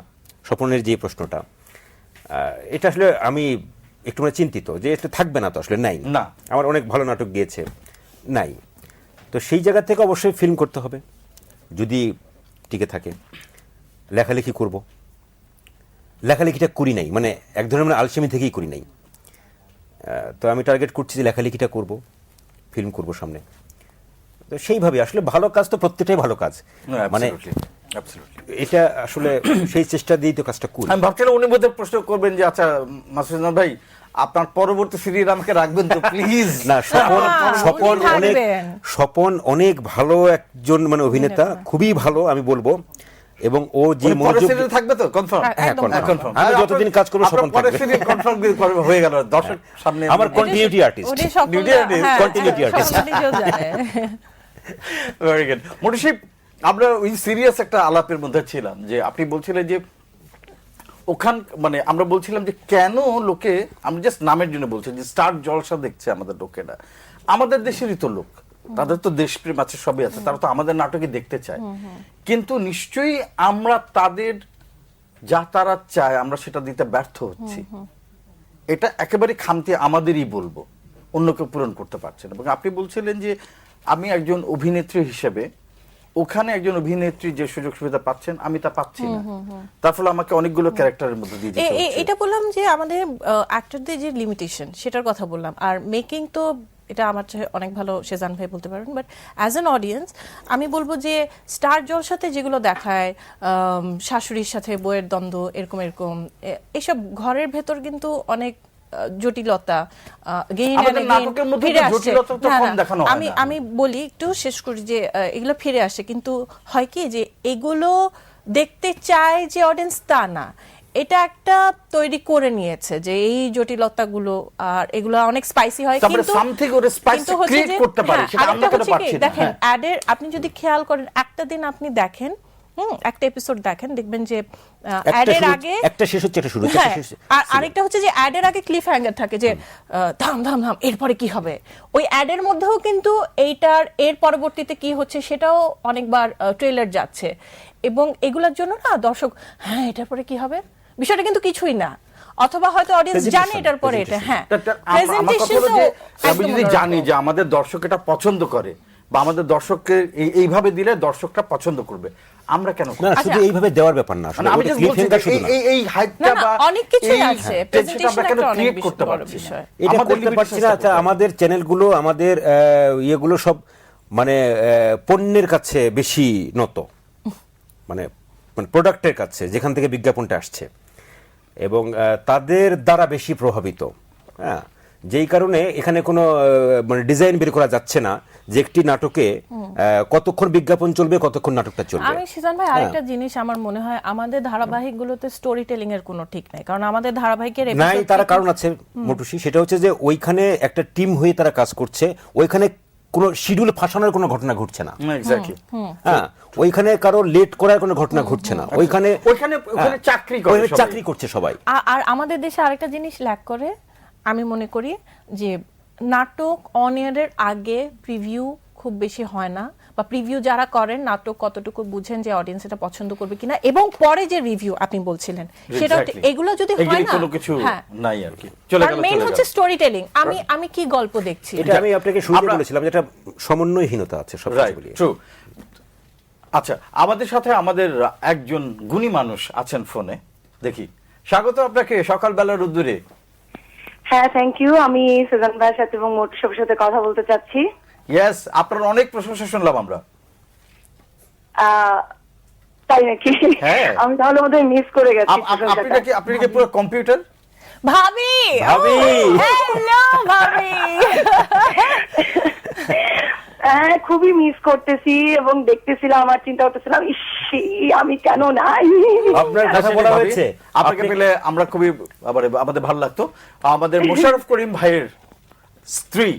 স্বপনের যে প্রশ্নটা, এটা আসলে আমি একটু মানে চিন্তিত যে এটা থাকবে না, তো আসলে নাই না। আমার অনেক ভালো নাটক গিয়েছে, নাই। তো সেই জায়গা থেকে অবশ্যই ফিল্ম করতে হবে যদি টিকে থাকে। লেখালেখি করব, লেখালেখিটা করি নাই, মানে এক ধরনের মানে আলসেমি থেকেই করি নাই। তো আমি টার্গেট করছি যে লেখালেখিটা করব, ফিল্ম করব সামনে। তো সেইভাবে আসলে ভালো কাজ তো প্রত্যেকটাই ভালো কাজ, মানে এটা আসলে সেই চেষ্টা দিয়েই তো কাজটা করি। আমি ভাবছিলাম উনি বোধহয় প্রশ্ন করবেন যে আচ্ছা মাসুদ ভাই আপনার পরবর্তী সিরিয়াল আমাকে রাখবেন তো প্লিজ। না, স্বপন অনেক ভালো একজন মানে অভিনেতা, খুবই ভালো আমি বলবো। এবং ও যে পরের মনোযোগ সিরিয়ালে থাকবে তো কনফার্ম হ্যাঁ, একদম confirm। আমি যতদিন কাজ করবো স্বপন পরের থাকবে। সিরিয়াল কনফার্ম হয়ে গেল দর্শক সামনে আমার কন্টিনিউটি আর্টিস্ট উনি সকল continuity artist। জানে। ভেরি গুড মোটুশি, আমরা ওই সিরিয়াস একটা আলাপের মধ্যে ছিলাম যে আপনি বলছিলেন যে ওখান মানে আমরা বলছিলাম যে কেন লোকে, আমরা জাস্ট নামের জন্য বলছি যে স্টার জলসা দেখছে আমাদের লোকেরা, আমাদের দেশেরই তো লোক, তাদের তো দেশপ্রেম আছে, সবই আছে, তারা তো আমাদের নাটকে দেখতে চায়, কিন্তু নিশ্চয়ই আমরা তাদের যা তারা চায় আমরা সেটা দিতে ব্যর্থ হচ্ছি। এটা একেবারে খামতি আমাদেরই বলবো, অন্য কেউ পূরণ করতে পারছে না। এবং আপনি বলছিলেন যে আমি একজন অভিনেত্রী হিসেবে ওখানে একজন অভিনেত্রী যে সুযোগ সুবিধা পাচ্ছেন আমি তা পাচ্ছি না, তার ফলে আমাকে অনেকগুলো ক্যারেক্টারের মধ্যে দিয়ে যেতে হচ্ছে। এটা বললাম যে আমাদের অ্যাক্টরদের যে লিমিটেশন সেটার কথা বললাম, আর মেকিং তো এটা আমার চেয়ে অনেক ভালো সেজান ভাই বলতে পারবেন, বাট অ্যাজ অ্যান অডিয়েন্স আমি বলবো যে স্টার জলসাতে যেগুলো দেখায় শাশুড়ির সাথে বইয়ের দ্বন্দ্ব এরকম এইসব ঘরের ভেতর কিন্তু অনেক জটিলতা আমাদের নাটকের মধ্যে তো জটিলতা তো কম দেখানো হয় না। আমি বলি একটু শেষ করি যে এগুলো ফিরে আসে, কিন্তু হয় কি যে এগুলো দেখতে চায় যে অডিয়েন্স তা না, এটা একটা তৈরি করে নিয়েছে যে এই জটিলতাগুলো আর এগুলো অনেক স্পাইসি হয়, তারপরে কিন্তু something ওরে spicy কিন্তু হচ্ছে create যে- করতে পারে, হ্যাঁ, সেটা আমরা আরেকটা কেন হচ্ছে কি, পারছি না? দেখেন হ্যাঁ। অ্যাডের আপনি যদি খেয়াল করেন একটা দিন আপনি দেখেন একটা এপিসোড দেখেন, দেখবেন যে অ্যাডের আগে একটা শেষ হচ্ছে, একটা শুরু হচ্ছে, হ্যাঁ, একটা শেষ হচ্ছে। আর আরেকটা হচ্ছে যে অ্যাডের আগে ক্লিফ হ্যাঙ্গার থাকে যে ধাম ধাম ধাম এরপরে কি হবে, ওই অ্যাডের মধ্যেও কিন্তু এইটার এর পরবর্তীতে কি হচ্ছে সেটাও অনেকবার ট্রেলার যাচ্ছে, এবং এগুলোর জন্য না দর্শক হ্যাঁ এটার পরে কি হবে বিষয়টা কিন্তু কিছুই না, অথবা হয়তো অডিয়েন্স জানে এটার পরে এটা, হ্যাঁ আমার কথা হলো যে আমি যদি জানি যে আমাদের দর্শক এটা পছন্দ করে বা আমাদের দর্শককে এইভাবে দিলে দর্শকরা পছন্দ করবে, আমরা কেন করব? না শুধু এইভাবে দেওয়ার ব্যাপার না, আসলে মানে আমি ওটা just cliff বলছি hanger যে শুধু না। এই হাইপটা না, না, বা অনেক কিছুই এই আছে, tension presentation আমরা কেন একটা অনেক ক্রিয়েট বেশি করতে বড় পারছি না? বিষয়। এটা আমাদের করতে পারছি না, limitations আচ্ছা, আমাদের চ্যানেলগুলো আমাদের ইয়েগুলো সব মানে পণ্যের কাছে বেশি নত, মানে প্রোডাক্টের কাছে যেখান থেকে বিজ্ঞাপনটা আসছে, এবং তাদের দ্বারা বেশি প্রভাবিত, হ্যাঁ, যেই কারণে এখানে কোনো মানে ডিজাইন বের করা যাচ্ছে না যে একটি নাটকে কতক্ষণ বিজ্ঞাপন চলবে, কতক্ষণ নাটকটা চলবে। আমি সিজান ভাই আরেকটা জিনিস আমার মনে হয় আমাদের ধারাবাহিক গুলোতে স্টোরি টেলিং এর কোনো ঠিক নাই, কারণ আমাদের ধারাবাহিকের নাই, episode তারা থেকে- কারণ আছে মোটুসি, সেটা হচ্ছে যে ওইখানে একটা টিম হয়ে তারা কাজ করছে, ওইখানে কোনো শিডিউল ফাঁসানোর কোনো ঘটনা ঘটছে না, এক্স্যাক্টলি, হ্যাঁ, ওইখানে কারো লেট করার কোনো ঘটনা ঘটছে না, ওইখানে ওইখানে চাকরি করে ওইখানে সবাই। চাকরি করছে সবাই। আর আমাদের দেশে আরেকটা জিনিস ল্যাক করে আমি মনে করি যে নাটক অন এয়ারের আগে প্রিভিউ খুব বেশি হয় না, বা প্রিভিউ যারা করেন নাটক কতটুকু বুঝেন যে অডিয়েন্স এটা পছন্দ করবে কিনা, এবং পরে যে রিভিউ আপনি বলছিলেন সেটা Exactly. এগুলো যদি হয় এগুলি না, কোনো কিছু হ্যাঁ, নাই আর কি, চলে গেল মেইন হচ্ছে স্টোরি টেলিং, আমি কি গল্প দেখছি, এটা আমি আপনাকে শুরুতে আমরা- বলেছিলাম যে এটা সমন্বয়হীনতা আছে সব রাইট, মিলিয়ে। ট্রু। আচ্ছা, আমাদের সাথে আমাদের একজন গুণী মানুষ আছেন ফোনে, দেখি। স্বাগত আপনাকে সকালবেলার উদ্দূরে। হ্যাঁ, থ্যাংক ইউ। আমি সুজান ভাইয়ের সাথে এবং মোটু সবার সাথে কথা বলতে চাচ্ছি। ইয়েস, আপনার অনেক প্রশংসা শুনলাম আমরা। তাই নাকি? হ্যাঁ। আমি তাহলে বোধহয় মিস করে গেছি আপনি নাকি পুরো কম্পিউটার? ভাবি ভাবি! হ্যালো ভাবি হ্যাঁ, খুবই মিস করতেছি এবং দেখতেছিলাম, আমার চিন্তা করতেছিলাম ইসি আমি কেন নাই। আপনার কথা বলা হয়েছে, আপনাকে পেলে আমরা খুবই আমাদের ভালো লাগতো। আমাদের মোশাররফ করিম ভাইয়ের স্ত্রী,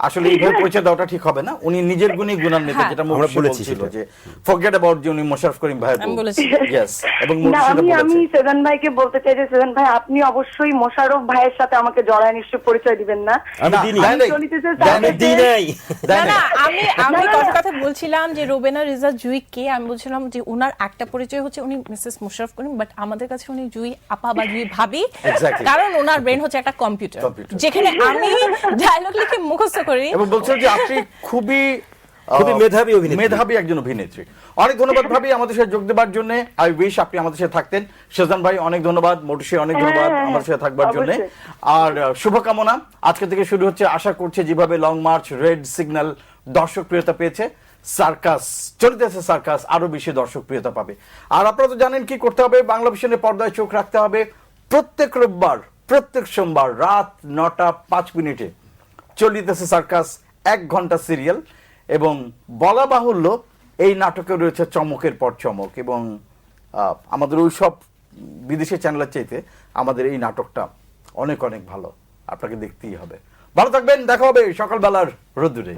আসলে এইভাবে পরিচয় দেওয়াটা ঠিক হবে না, উনি নিজের গুণী গুণান্বিত, হ্যাঁ। যেটা আমরা মুখে বলেছি বলছিল সেটা। যে ফরগেট অ্যাবাউট যে উনি মোশাররফ করিম ভাই আমি বলেছি। ইয়েস, এবং না, মুর্শিদা আমি বলেছে। সেজান ভাইকে বলতে চাই যে সেজান ভাই আপনি অবশ্যই মোশাররফ ভাইয়ের সাথে আমাকে জড়ায় নিশ্চয় পরিচয় দিবেন না। আমি না, দিইনি, দেয় নাই। চলিতেছে আমি দিই নাই। দেয় না নাই। না আমি না, না। কথা বলছিলাম যে রোবেনা রিজা জুই কে, আমি বলছিলাম যে উনার একটা পরিচয় হচ্ছে উনি মিসেস মুশাররফ করিম, বাট আমাদের কাছে উনি জুই আপা বা জুই ভাবি, Exactly. কারণ ওনার ব্রেন হচ্ছে একটা কম্পিউটার, Computer. যেখানে আমি ডায়লগ লিখে মুখস্থ করি। এবং বলছেন যে আপনি খুবই মেধাবী অভিনেত্রী। মেধাবী একজন অভিনেত্রী। অনেক ধন্যবাদ ভাবি আমাদের সাথে যোগ দেবার জন্য। আই উইশ আপনি আমাদের সাথে থাকতেন। সেজান ভাই অনেক ধন্যবাদ, মোটুসি অনেক ধন্যবাদ হ্যাঁ, আমাদের সাথে থাকবার জন্য। অবশ্যই। আর শুভকামনা, আজকে থেকে শুরু হচ্ছে, আশা করছে যেভাবে লং মার্চ, রেড সিগন্যাল দর্শক প্রিয়তা পেয়েছে, সার্কাস চলিতেছে, সার্কাস আরো বেশি দর্শক প্রিয়তা পাবে। আর আপনারা তো জানেন কি করতে হবে, বাংলা ভিশনের পর্দায় চোখ রাখতে হবে প্রত্যেক রোববার, প্রত্যেক সোমবার রাত 9:05 চলিতেছে সার্কাস, 1 ঘন্টা সিরিয়াল। এবং বলা বাহুল্য এই নাটকে রয়েছে চমকের পর চমক, এবং আমাদের ওই সব বিদেশি চ্যানেলের চাইতে আমাদের এই নাটকটা অনেক অনেক ভালো, আপনাকে দেখতেই হবে। ভালো থাকবেন, দেখা হবে সকালবেলার রোদ্দুরে।